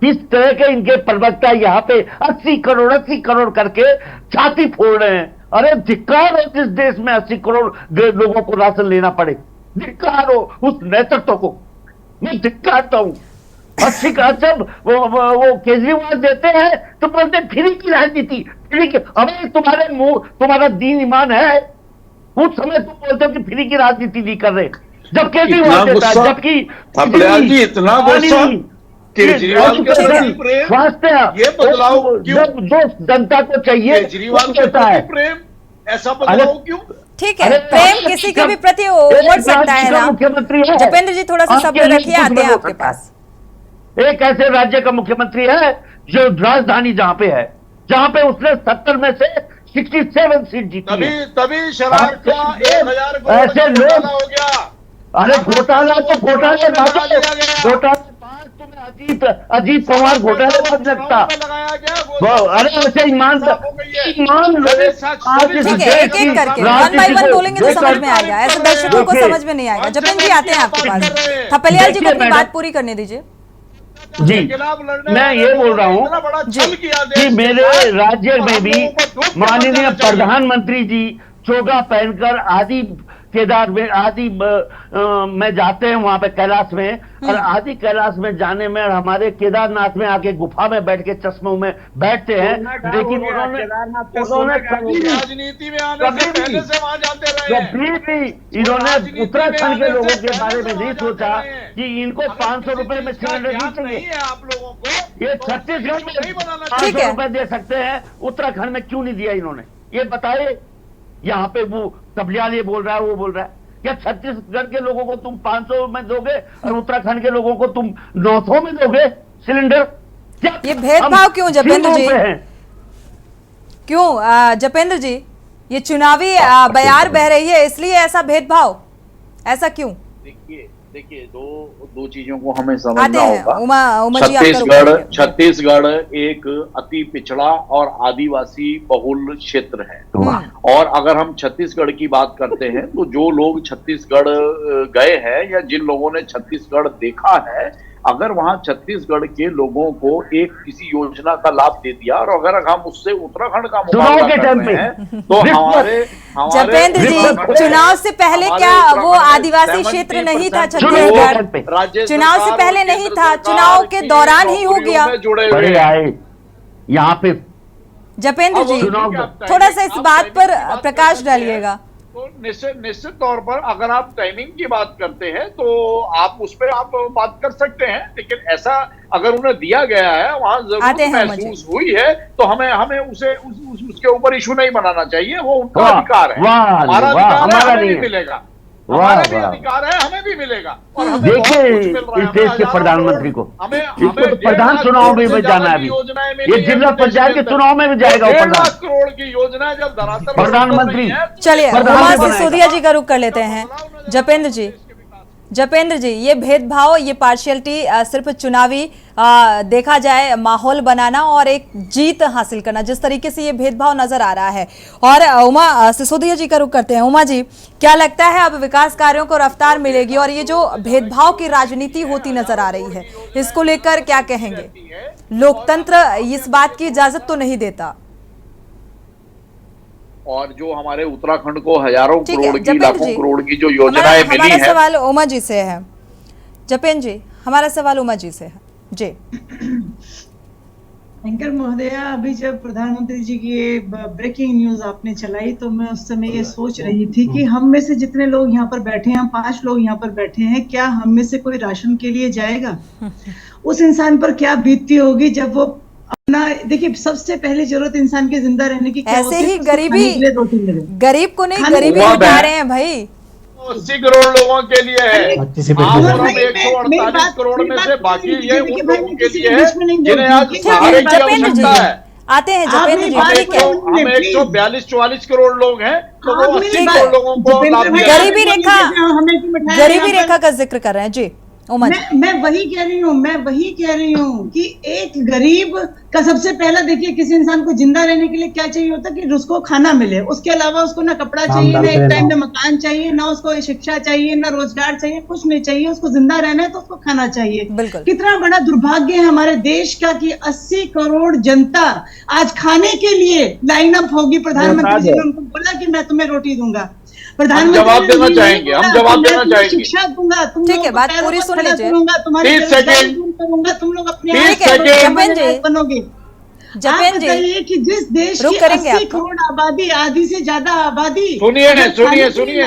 किस तरह के इनके प्रवक्ता यहाँ पे 80 करोड़ करके छाती फोड़ रहे हैं। अरे धिक्कार हो जिस देश में 80 करोड़ लोगों को राशन लेना पड़े, धिक्कार हो उस नेतृत्व को, मैं धिक्कारता हूं। 80 का जब वो केजरीवाल देते हैं तो बोलते फ्री की राजनीति, फ्री की। अबे तुम्हारे मुंह, तुम्हारा दीन ईमान है, उस समय तुम बोलते हो कि फ्री की राजनीति नहीं कर रहे, जब केजरीवाल देता है, जबकि थपलियाल जी इतना गुस्सा केजरीवाल के स्वास्थ्य ये बदलाव क्यों? जो जनता को चाहिए केजरीवाल के देता है। प्रति प्रेम, ऐसा बदलाव क्यों? ठीक है, प्रेम किसी के भी प्रति उमड़ सकता है ना। मुख्यमंत्री है जपेंद्र जी, थोड़ा सा सब्र रखिए, आते हैं आपके पास। एक ऐसे राज्य का मुख्यमंत्री है जो राजधानी जहां पे है, जहां पे उसने 70 में से 67 सीट जीती है। तभी शराब का 1000 ऐसे लोग हो गया। अरे घोटाला तो घोटाले तुम्हें अजीत पवार घोटाले बात लगता। अरे ऐसे ईमान लो। ठीक है, एक एक करके वन बाय वन बोलेंगे तो समझ में आएगा, ऐसे दर्शकों को समझ में नहीं आएगा। जपेंद्र जी, आते हैं आपके पास। थपलियाल जी को अपनी बात पूरी करने दीजिए। जी, मैं ये बोल रहा हूँ कि मेरे राज्य में भी माननीय प्रधानमंत्री जी चोगा पहनकर आदि केदार में में जाते हैं, वहां पे कैलाश में, और आदि कैलाश में जाने में हमारे केदारनाथ में आके गुफा में बैठ के चश्मों में बैठते हैं। लेकिन उन्होंने राजनीति में आने से पहले से वहां जाते रहे हैं। कभी भी इन्होंने उत्तराखंड के लोगों के बारे में नहीं सोचा कि इनको 500 रुपए में सिलेंडर नहीं चाहिए। आप लोगों को ये छत्तीसगढ़ में 500 रुपए दे सकते हैं, उत्तराखंड में क्यों नहीं दिया इन्होंने? ये बताइए। यहाँ पे वो तबलियाल ये बोल रहा है, वो बोल रहा है, क्या छत्तीसगढ़ के लोगों को तुम 500 में दोगे और उत्तराखंड के लोगों को तुम 900 में दोगे सिलेंडर? क्या ये भेदभाव क्यों जपेंद्र जी? क्यों जपेंद्र जी, ये चुनावी बयार बह रही है इसलिए ऐसा भेदभाव, ऐसा क्यों? देखिए दो चीजों को हमें समझना होगा। छत्तीसगढ़ एक अति पिछड़ा और आदिवासी बहुल क्षेत्र है, और अगर हम छत्तीसगढ़ की बात करते हैं तो जो लोग छत्तीसगढ़ गए हैं या जिन लोगों ने छत्तीसगढ़ देखा है, अगर वहां छत्तीसगढ़ के लोगों को एक किसी योजना का लाभ दे दिया और अगर हम उससे उत्तराखंड का मुकाबला कर रहे हैं तो हमारे जपेंद्र जी, चुनाव से पहले क्या वो आदिवासी क्षेत्र नहीं था छत्तीसगढ़? चुनाव से पहले नहीं था, चुनाव के दौरान ही हो गया। बड़े आए यहाँ पे। जपेंद्र जी, थोड़ा सा इस बात पर प्रकाश डालिएगा। तो निश्चित तौर पर अगर आप टाइमिंग की बात करते हैं तो आप उस पर आप बात कर सकते हैं, लेकिन ऐसा अगर उन्हें दिया गया है, वहां जरूरत महसूस हुई है, तो हमें उसे उसके ऊपर इशू नहीं बनाना चाहिए। वो उनका अधिकार है, हमारा अधिकार है, हमें भी मिलेगा। हमारा भी अधिकार है, हमें भी मिलेगा। और देखिए इस देश के प्रधानमंत्री को इसको प्रधान चुनाव में जाना है, अभी ये जिला पंचायत के चुनाव में भी जाएगा। 1.5 लाख करोड़ की योजना जब धरातल प्रधानमंत्री। चलिए उमा सिसोदिया जी का रुख कर लेते हैं। जपेंद्र जी, ये भेदभाव, ये पार्शियलिटी सिर्फ चुनावी देखा जाए माहौल बनाना और एक जीत हासिल करना, जिस तरीके से ये भेदभाव नजर आ रहा है। और उमा सिसोदिया जी का रुख करते हैं। उमा जी, क्या लगता है अब विकास कार्यों को रफ्तार मिलेगी और ये जो भेदभाव की राजनीति होती नजर आ रही है, इसको लेकर क्या कहेंगे? लोकतंत्र इस बात की इजाजत तो नहीं देता। और जो हमारे उत्तराखंड को हजारों करोड़ की, लाखों करोड़ की जो योजनाएं मिली है। हमारा सवाल उमा जी से है। जपेंद्र जी, हमारा सवाल उमा जी से है। जी एंकर महोदया, अभी जब प्रधानमंत्री जी की ये ब्रेकिंग न्यूज आपने चलाई तो मैं उस समय ये सोच रही थी कि हम में से जितने लोग यहाँ पर बैठे हैं, हम 5 लोग यहाँ पर बैठे हैं, क्या हम में से कोई राशन के लिए जाएगा? उस इंसान पर क्या बीतती होगी जब वो अपना, देखिए सबसे पहली जरूरत इंसान के जिंदा रहने की क्या ऐसे होती ही गरीब को नहीं, गरीबी हटा रहे हैं भाई। 80 करोड़ लोगों के लिए है, हम 148 करोड़ में से बाकी ये उन लोगों के लिए है जिन्हें आज सहारे की आवश्यकता है। आते हैं जपेंद्र जी, ठीक है। हम 142-44 करोड़ लोग हैं, तो वो 80 ठीक करोड़ लोगों को लाभ दिया है। गरीबी रेखा का जिक्र कर रहे हैं जी। मैं वही कह रही हूँ कि एक गरीब का सबसे पहला, देखिए किसी इंसान को जिंदा रहने के लिए क्या चाहिए होता है कि उसको खाना मिले, उसके अलावा उसको ना कपड़ा चाहिए, ना एक टाइम में मकान चाहिए, ना उसको शिक्षा चाहिए, ना रोजगार चाहिए, कुछ नहीं चाहिए। उसको जिंदा रहना है तो उसको खाना चाहिए। कितना बड़ा दुर्भाग्य है हमारे देश का कि 80 करोड़ जनता आज खाने के लिए लाइन अप होगी। प्रधानमंत्री जी ने उनको बोला कि मैं तुम्हें रोटी दूंगा, प्रधानमंत्री जवाब देना चाहेंगे, हम जवाब देना चाहेंगे। शिक्षा दूंगा, तुम ठीक है, बात पूरी सुन लीजिए। तुम्हारे करूंगा, तुम लोग अपने बनोगे। जपेंद्र जी कि जिस देश रुक की करेंगे 80 करोड़ आबादी, आधी से ज्यादा आबादी, सुनिए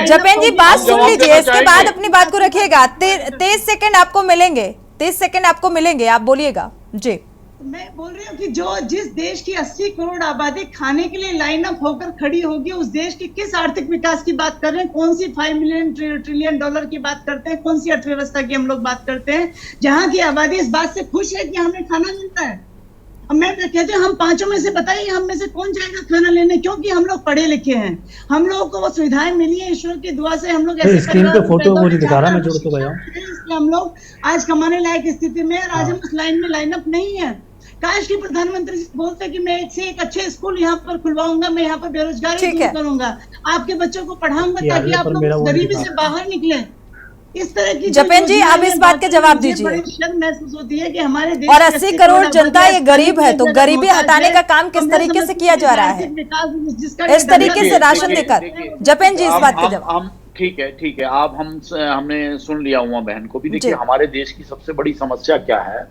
जपेंद्र जी बात सुन लीजिए, इसके बाद अपनी बात को रखिएगा। 23 सेकंड आपको मिलेंगे, 23 सेकंड आपको मिलेंगे, आप बोलिएगा जी। मैं बोल रही हूँ कि जिस देश की 80 करोड़ आबादी खाने के लिए लाइन अप होकर खड़ी होगी, उस देश के किस आर्थिक विकास की बात कर रहे हैं? कौन सी 5 मिलियन ट्रिलियन डॉलर की बात करते हैं? कौन सी अर्थव्यवस्था की हम लोग बात करते हैं जहां की आबादी इस बात से खुश है कि हमें खाना मिलता है? अब मैं कहते हैं हम पांचों में से बताइए, हम में से कौन जाएगा खाना लेने? क्योंकि हम लोग पढ़े लिखे हैं, हम लोगों को वो सुविधाएं मिली है ईश्वर की दुआ से। हम लोग ऐसे स्क्रीन पे फोटो मुझे दिखा रहा, मैं जोड़ तो गया, हम लोग आज कमाने लायक स्थिति में, आज हम उस लाइन में लाइन अप नहीं है। काश की प्रधानमंत्री बोलते कि मैं एक से एक अच्छे स्कूल यहाँ पर खुलवाऊंगा, मैं यहाँ पर बेरोजगारी दूर करूंगा, आपके बच्चों को पढ़ाऊंगा ताकि आप लोग गरीबी से बाहर निकले। इस तरह की जपेंद्र जी आप इस बात के जवाब दीजिए। बड़ी शर्म महसूस होती है कि हमारे देश और 80 करोड़ जनता ये गरीब है, तो गरीबी हटाने का काम किस तरीके से किया जा रहा है, इस तरीके से राशन देकर? जपेंद्र जी इस बात के जवाब। ठीक है, आप हमने सुन लिया हुआ बहन को भी। देखिए हमारे देश की सबसे बड़ी समस्या क्या है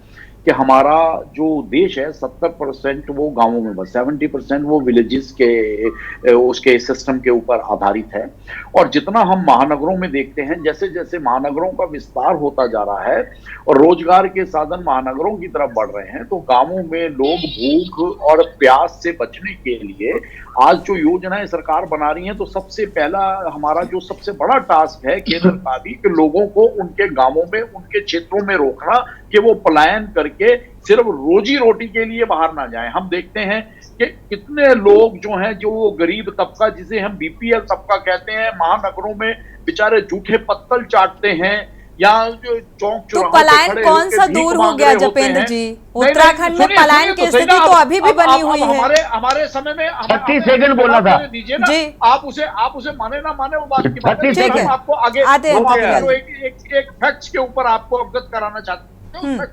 कि हमारा जो देश है 70% वो गांवों में, बस 70% वो विलेजेस के उसके सिस्टम के ऊपर आधारित है। और जितना हम महानगरों में देखते हैं, जैसे जैसे महानगरों का विस्तार होता जा रहा है और रोजगार के साधन महानगरों की तरफ बढ़ रहे हैं, तो गांवों में लोग भूख और प्यास से बचने के लिए आज जो योजनाएं सरकार बना रही है, तो सबसे पहला हमारा जो सबसे बड़ा टास्क है केंद्र का भी कि लोगों को उनके गांवों में, उनके क्षेत्रों में रोकना कि वो पलायन करके सिर्फ रोजी रोटी के लिए बाहर ना जाएं। हम देखते हैं कि कितने लोग जो हैं, जो वो गरीब तबका जिसे हम बीपीएल तबका कहते हैं, महानगरों में बेचारे जूठे पत्तल चाटते हैं या जो चौक तो पलायन कौन सा दूर हो गया जपेंद्र जी? उत्तराखंड में पलायन की स्थिति तो अभी भी बनी हुई है। हमारे समय में 30 सेकंड बोला था जी। आप उसे माने ना माने वो बात की बात है। हम आपको आगे एक फैक्ट्स के ऊपर आपको अवगत कराना चाहते हैं।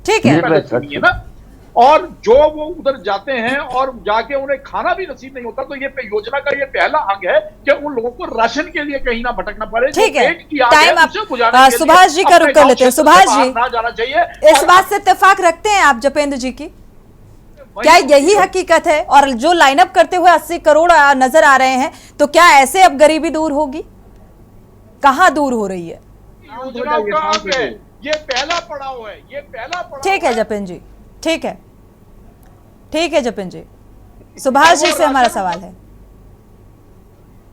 ठीक है ना, और जो वो उधर जाते हैं और जाके उन्हें खाना भी नसीब नहीं होता, तो ये योजना का ये पहला अंग है कि उन लोगों को राशन के लिए कहीं ना भटकना पड़े। ठीक है, टाइम आप सुभाष जी का रुख कर लेते हैं। सुभाष जी जाना चाहिए, इस बात से इत्तेफाक रखते हैं आप जपेंद्र जी की? क्या यही हकीकत है? और जो लाइनअप करते हुए 80 करोड़ नजर आ रहे हैं, तो क्या ऐसे अब गरीबी दूर होगी? कहाँ दूर हो रही है? ये पहला पड़ाव है, ये पहला पड़ाव। ठीक है जपेंद्र जी, ठीक है जपेंद्र जी। सुभाष जी से हमारा सवाल है,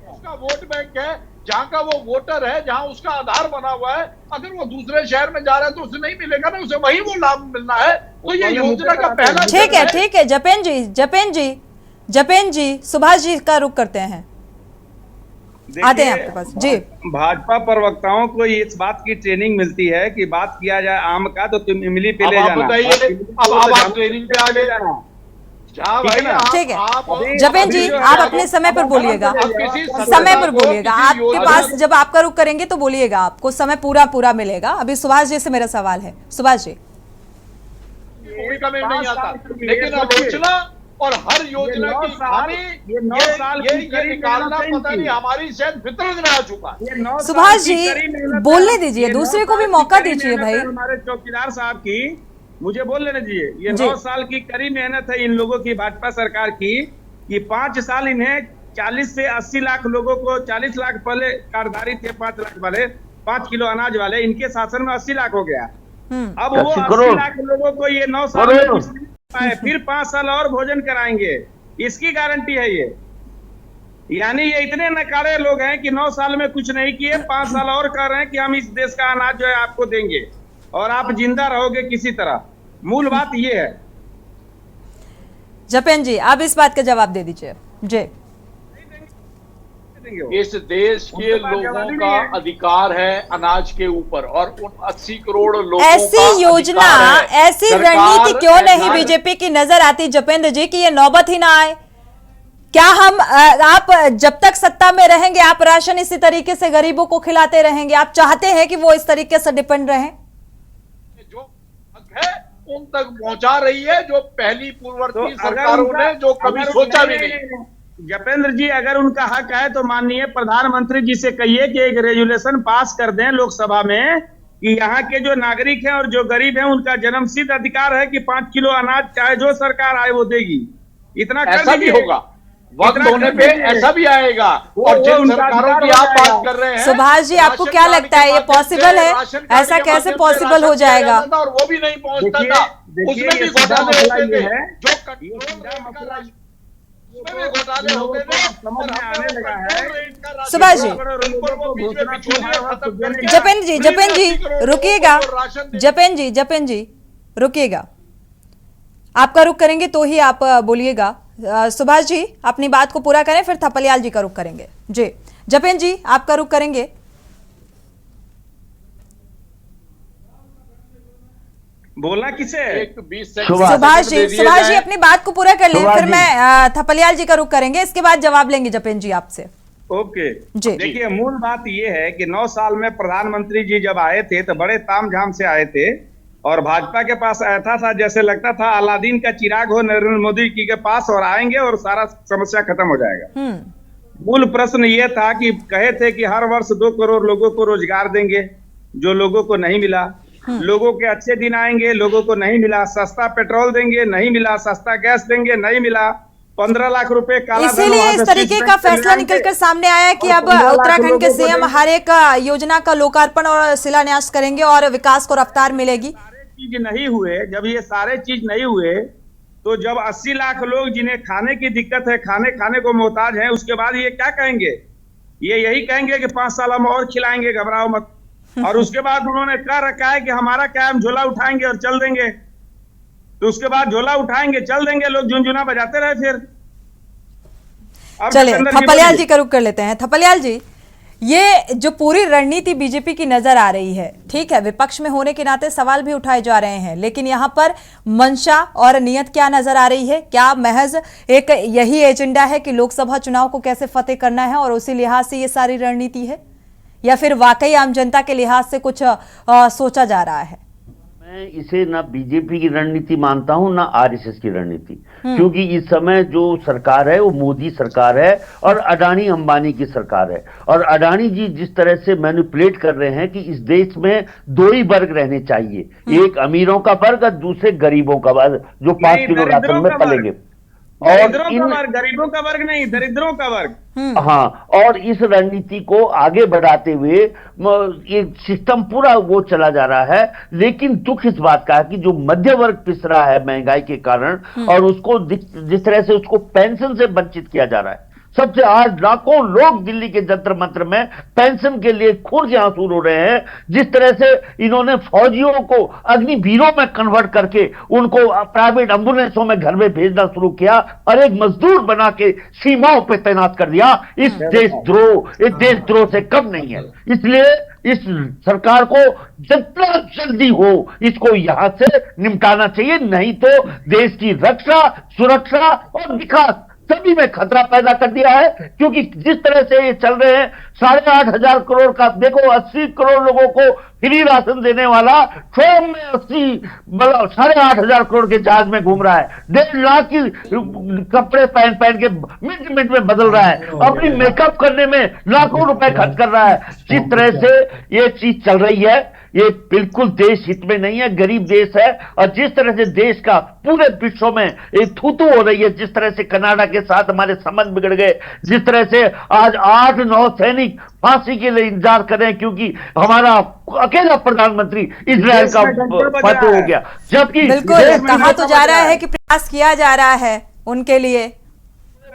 उसका वोट बैंक है, जहां का वो वोटर है, जहां उसका आधार बना हुआ है, अगर वो दूसरे शहर में जा रहा है तो उसे नहीं मिलेगा ना, उसे वही वो लाभ मिलना है। तो ये योजना का पहला ठीक है जपेंद्र जी सुभाष जी का रुख करते हैं, आते हैं आपके पास जी। भाजपा प्रवक्ताओं को इस बात की ट्रेनिंग मिलती है कि बात किया जाए आम का तो तुम इमली पे ले जाना। अब आप ट्रेनिंग पे आ गए जाना। ठीक है जपेंद्र जी, आप अपने समय पर बोलिएगा, समय पर बोलिएगा। आपके पास जब आपका रुख करेंगे तो बोलिएगा, आपको समय पूरा मिलेगा। अभी सुभाष जी से मेरा सवाल है। सुभाष जी, नहीं आता, लेकिन आलोचना और हर योजना की खामी ये निकालना पता नहीं हमारी शायद फितरत में आ चुका है। सुभाष जी बोलने दीजिए, दूसरे को भी मौका दीजिए भाई। हमारे चौकीदार साहब की मुझे बोल लेना चाहिए। ये 9 साल की कड़ी मेहनत है इन लोगों की, भाजपा सरकार की, कि 5 साल इन्हें 40 से 80 लाख लोगों को, 40 लाख पहले कार्डधारी थे, 5 लाख वाले, 5 किलो अनाज वाले, इनके शासन में 80 लाख हो गया। अब वो 80 लाख लोगों को ये 9 साल में फिर 5 साल और भोजन कराएंगे, इसकी गारंटी है ये। यानी ये इतने नकारे लोग हैं कि 9 साल में कुछ नहीं किए, 5 साल और कह रहे हैं कि हम इस देश का अनाज जो है आपको देंगे और आप जिंदा रहोगे किसी तरह। मूल बात ये है। जपेन जी, आप इस बात का जवाब दे दीजिए। जी, इस देश के लोगों का अधिकार है अनाज के ऊपर, और उन 80 करोड़ लोगों ऐसी का योजना, अधिकार है। ऐसी सरकार रणनीति क्यों नहीं ऐसा- बीजेपी की नजर आती जपेंद्र जी कि ये नौबत ही ना आए? क्या आप जब तक सत्ता में रहेंगे आप राशन इसी तरीके से गरीबों को खिलाते रहेंगे? आप चाहते हैं कि वो इस तरीके से डिपेंड रहें? जो हक है उन तक पहुंचा रही है, जो पहली पूर्ववर्ती तो सरकारों ने जो कभी सोचा भी नहीं। जपेंद्र जी, अगर उनका हक है तो माननीय प्रधानमंत्री जी से कहिए कि एक रेजुलेशन पास कर दें लोकसभा में कि यहाँ के जो नागरिक हैं और जो गरीब हैं उनका जन्मसिद्ध अधिकार है कि 5 किलो अनाज चाहे जो सरकार आए वो देगी। इतना कर ऐसा भी दीजिए। होगा, वक्त इतना होने कर पे दीजिए। ऐसा भी आएगा। और वो जिन उनका सरकारों अधिकार की हो आप बात जाएगा। कर रहे हैं, सुभाष जी, आपको राशन क्या कार्ड लगता है के ये माध्यम पॉसिबल से, है? राशन कार्ड ऐसा के कैसे माध्यम से पॉसिबल राशन हो दिया जाएगा? जाता था और वो भी नहीं पहुंचता देखिए- था। देखिए, उसमें भी ये सीधा घोटाले मसला होते ये थे, है जो ये सीधा मसला उसमें भी घोटाले होते थे। समझ में आने लगा है। सुभाष जी, जपेन जी, रुकिएगा। जपेन जी रुकिएगा, आपका रुख करेंगे तो ही आप बोलिएगा। सुभाष जी अपनी बात को पूरा करें, फिर थपलियाल जी का रुख करेंगे। जी, जपेन जी आपका रुख करेंगे। बोलना किसे? सुभाष जी अपनी बात को पूरा कर लें, फिर मैं थपलियाल जी का रुख करेंगे, इसके बाद जवाब लेंगे जपेन जी आपसे। ओके जी। देखिए, मूल बात ये है कि 9 साल में प्रधानमंत्री जी जब आए थे तो बड़े तामझाम से आए थे और भाजपा के पास ऐसा था जैसे लगता था अलादीन का चिराग हो नरेंद्र मोदी जी के पास और आएंगे और सारा समस्या खत्म हो जाएगा। मूल प्रश्न ये था कि कहे थे कि हर वर्ष 2 करोड़ लोगों को रोजगार देंगे, जो लोगों को नहीं मिला। लोगों के अच्छे दिन आएंगे, लोगों को नहीं मिला। सस्ता पेट्रोल देंगे, नहीं मिला। सस्ता गैस देंगे, नहीं मिला। 15 लाख रुपए काला धन इसीलिए वहां इस से तरीके स्विच का बैंक से फैसला ले निकल आएंगे। कर सामने आया कि और अब 15 लाख उत्तराखंड लोगों के को सीएम देंगे। हर एक योजना का लोकार्पण और शिलान्यास करेंगे और विकास को रफ्तार मिलेगी। सारे चीज नहीं हुए, जब ये सारे चीज नहीं हुए तो जब 80 लाख लोग जिन्हें खाने की दिक्कत है, खाने को मोहताज है, उसके बाद ये क्या कहेंगे? ये यही कहेंगे कि 5 साल हम और खिलाएंगे, घबराओ मत। और उसके बाद उन्होंने कह रखा है कि हमारा क्या, हम झोला उठाएंगे और चल देंगे। तो उसके बाद झोला उठाएंगे, चल देंगे, लोग झुनझुना बजाते रहे। फिर चलिए थपलियाल जी का रुख कर लेते हैं। थपलियाल जी, ये जो पूरी रणनीति बीजेपी की नजर आ रही है, ठीक है, विपक्ष में होने के नाते सवाल भी उठाए जा रहे हैं, लेकिन यहाँ पर मंशा और नियत क्या नजर आ रही है? क्या महज एक यही एजेंडा है कि लोकसभा चुनाव को कैसे फतेह करना है और उसी लिहाज से ये सारी रणनीति है, या फिर वाकई आम जनता के लिहाज से कुछ सोचा जा रहा है? मैं इसे ना बीजेपी की रणनीति मानता हूं ना आरएसएस की रणनीति, क्योंकि इस समय जो सरकार है वो मोदी सरकार है और अडानी अंबानी की सरकार है। और अडानी जी जिस तरह से मैनिपुलेट कर रहे हैं कि इस देश में 2 ही वर्ग रहने चाहिए, एक अमीरों का वर्ग और दूसरे गरीबों का वर्ग, जो 5 किलो राशन में पलेंगे। और गरीबों का वर्ग नहीं, दरिद्रों का वर्ग। हाँ, और इस रणनीति को आगे बढ़ाते हुए ये सिस्टम पूरा वो चला जा रहा है। लेकिन दुख इस बात का है कि जो मध्य वर्ग पिस रहा है महंगाई के कारण, और उसको जिस तरह से उसको पेंशन से वंचित किया जा रहा है। सबसे आज लाखों लोग दिल्ली के जंतर मंत्र में पेंशन के लिए खून के आंसू रो रहे हैं। जिस तरह से इन्होंने फौजियों को अग्निवीरों में कन्वर्ट करके उनको प्राइवेट एम्बुलेंसों में घर में भेजना शुरू किया और एक मजदूर बना के सीमाओं पे तैनात कर दिया, इस देशद्रोह से कम नहीं है। इसलिए इस सरकार को जितना जल्दी हो इसको यहां से निपटाना चाहिए, नहीं तो देश की रक्षा, सुरक्षा और विकास सभी में खतरा पैदा कर दिया है। क्योंकि जिस तरह से ये चल रहे हैं, 8,500 करोड़ का देखो, 80 करोड़ लोगों को फ्री राशन देने वाला स्वयं में 8,500 करोड़ के जहाज में घूम रहा है, 1.5 लाख की कपड़े पहन के मिनट में बदल रहा है, अपनी मेकअप करने में लाखों रुपए खर्च कर रहा है। जिस तरह से ये चीज चल रही है, ये बिल्कुल देश हित में नहीं है, गरीब देश है। और जिस तरह से देश का पूरे विश्व में एक थूथू हो रही है, जिस तरह से कनाडा के साथ हमारे संबंध बिगड़ गए, जिस तरह से आज 8-9 सैनिक फांसी के लिए इंतजार कर रहे हैं क्योंकि हमारा अकेला प्रधानमंत्री इजरायल का फतह हो गया, जबकि बिल्कुल कहा तो जा रहा है कि प्रयास किया जा रहा है उनके लिए।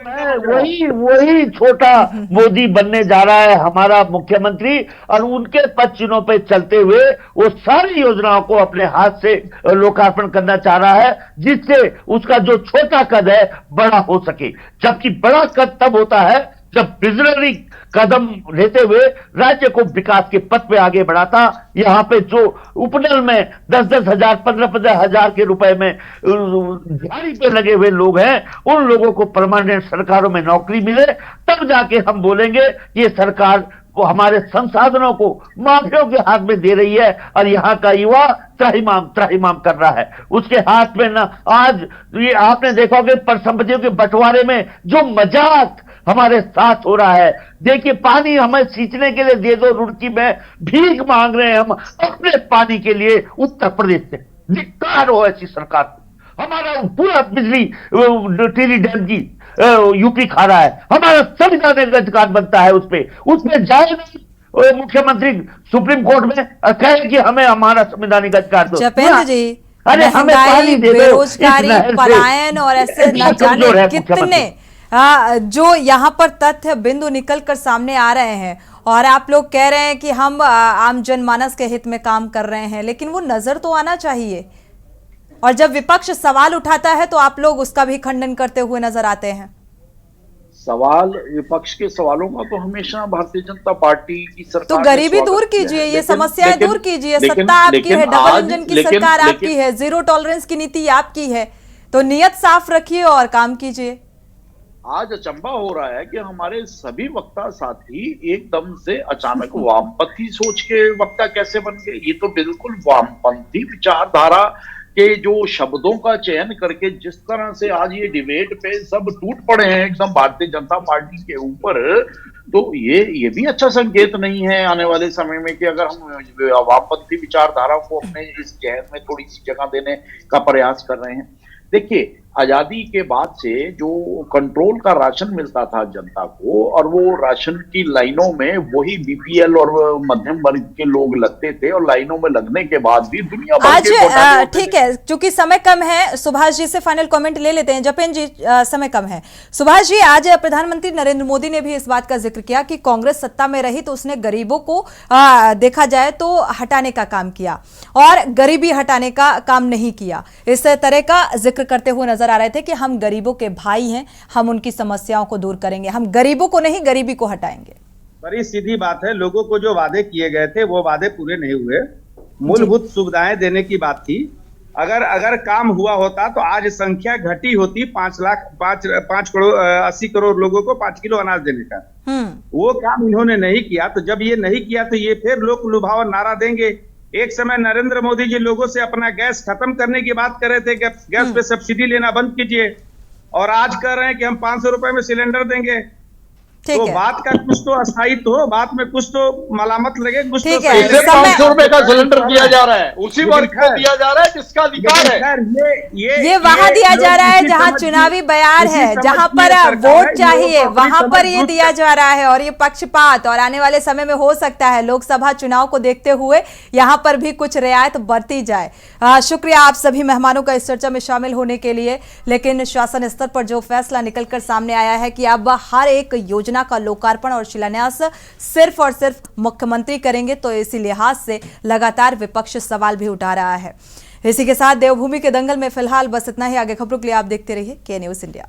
वही छोटा मोदी बनने जा रहा है हमारा मुख्यमंत्री, और उनके पद चिन्हों पे चलते हुए वो सारी योजनाओं को अपने हाथ से लोकार्पण करना चाह रहा है, जिससे उसका जो छोटा कद है बड़ा हो सके। जबकि बड़ा कद तब होता है जब विजनरी कदम लेते हुए राज्य को विकास के पथ पे आगे बढ़ाता। यहाँ पे जो उपनल में 10-10 हजार 15-15 हजार के रुपए में दिहाड़ी पे लगे हुए लोग हैं, उन लोगों को परमानेंट सरकारों में नौकरी मिले, तब जाके हम बोलेंगे ये सरकार वो हमारे संसाधनों को माफियों के हाथ में दे रही है और यहाँ का युवा त्राहिमाम कर रहा है। उसके हाथ में ना आज ये आपने देखा कि परिसंपत्तियों के बंटवारे में जो मजाक हमारे साथ हो रहा है। देखिए, पानी हमें सींचने के लिए दे दो, रुड़की में भीख मांग रहे हैं हम अपने पानी के लिए उत्तर प्रदेश से। धिक्कार हो ऐसी सरकार को। हमारा पूरा बिजली टिहरी डैम की यूपी खा रहा है, हमारा संवैधानिक अधिकार बनता है उसमें जाए नहीं मुख्यमंत्री सुप्रीम कोर्ट में और कहे कि हमें हमारा संवैधानिक अधिकार दो। जपेंद्र जी, अरे हमें पानी दे दो, बेरोजगारी, पलायन और ऐसे न जाने कितने जो यहाँ पर तथ्य बिंदु निकल कर सामने आ रहे हैं, और आप लोग कह रहे हैं कि हम आम जनमानस के हित में काम कर रहे हैं, लेकिन वो नजर तो आना चाहिए। और जब विपक्ष सवाल उठाता है तो आप लोग उसका भी खंडन करते हुए नजर आते हैं। सवाल विपक्ष के सवालों का तो हमेशा भारतीय जनता पार्टी की सरकार तो गरीबी दूर कीजिए, ये समस्याएं दूर कीजिए। सत्ता आपकी है, डबल इंजन की सरकार आपकी है, जीरो टॉलरेंस की नीति आपकी है, तो नियत साफ रखिए और काम कीजिए। आज अचंभा हो रहा है कि हमारे सभी वक्ता साथी एकदम से अचानक वामपंथी सोच के वक्ता कैसे बन गए। ये तो बिल्कुल वामपंथी विचारधारा के जो शब्दों का चयन करके जिस तरह से आज ये डिबेट पे सब टूट पड़े हैं एकदम भारतीय जनता पार्टी के ऊपर, तो ये भी अच्छा संकेत नहीं है आने वाले समय में कि अगर हम वामपंथी विचारधारा को अपने इस जहन में थोड़ी सी जगह देने का प्रयास कर रहे हैं। देखिए, आजादी के बाद से जो कंट्रोल का राशन मिलता था जनता को, और वो राशन की लाइनों में वही बीपीएल और मध्यम वर्ग के लोग लगते थे, और लाइनों में लगने के बाद भी दुनिया भर आज ठीक है, चूंकि समय कम है, सुभाष जी से फाइनल कमेंट ले लेते हैं। जपेंद्र जी, समय कम है। सुभाष जी, आज प्रधानमंत्री नरेंद्र मोदी ने भी इस बात का जिक्र किया कि कांग्रेस सत्ता में रही तो उसने गरीबों को देखा जाए तो हटाने का काम किया और गरीबी हटाने का काम नहीं किया। इस तरह का जिक्र करते हुए नजर आ रहे थे कि हम गरीबों के भाई हैं, हम उनकी समस्याओं को दूर करेंगे, हम गरीबों को नहीं गरीबी को हटाएंगे। बड़ी सीधी बात है, लोगों को जो वादे किए गए थे वो वादे पूरे नहीं हुए। मूलभूत सुविधाएं देने की बात थी। अगर काम हुआ होता तो आज संख्या घटी होती 5 करोड़ 80 करोड़ लोगों को 5 किलो अनाज देने का। वो काम इन्होंने नहीं किया। तो जब ये नहीं किया तो ये फिर लोक लुभावन नारा देंगे। एक समय नरेंद्र मोदी जी लोगों से अपना गैस खत्म करने की बात कर रहे थे, गैस पे सब्सिडी लेना बंद कीजिए, और आज कह रहे हैं कि हम 500 रुपए में सिलेंडर देंगे। तो बात का कुछ तो अस्थायित्व हो, बात में कुछ तो मलामत लगे, कुछ तो 500 रुपए का सिलेंडर दिया जा रहा है, उसी वर्ग को दिया जा रहा है जिसका अधिकार है। ये वहां दिया जा रहा है जहां चुनावी बयार है, जहां पर वोट चाहिए, वहां पर ये दिया जा रहा है। और ये पक्षपात और आने वाले समय में हो सकता है लोकसभा चुनाव को देखते हुए यहाँ पर भी कुछ रियायत बरती जाए। शुक्रिया आप सभी मेहमानों का इस चर्चा में शामिल होने के लिए। लेकिन शासन स्तर पर जो फैसला निकलकर सामने आया है कि अब हर एक योजना का लोकार्पण और शिलान्यास सिर्फ और सिर्फ मुख्यमंत्री करेंगे, तो इसी लिहाज से लगातार विपक्ष सवाल भी उठा रहा है। इसी के साथ देवभूमि के दंगल में फिलहाल बस इतना ही। आगे खबरों के लिए आप देखते रहिए के न्यूज़ इंडिया।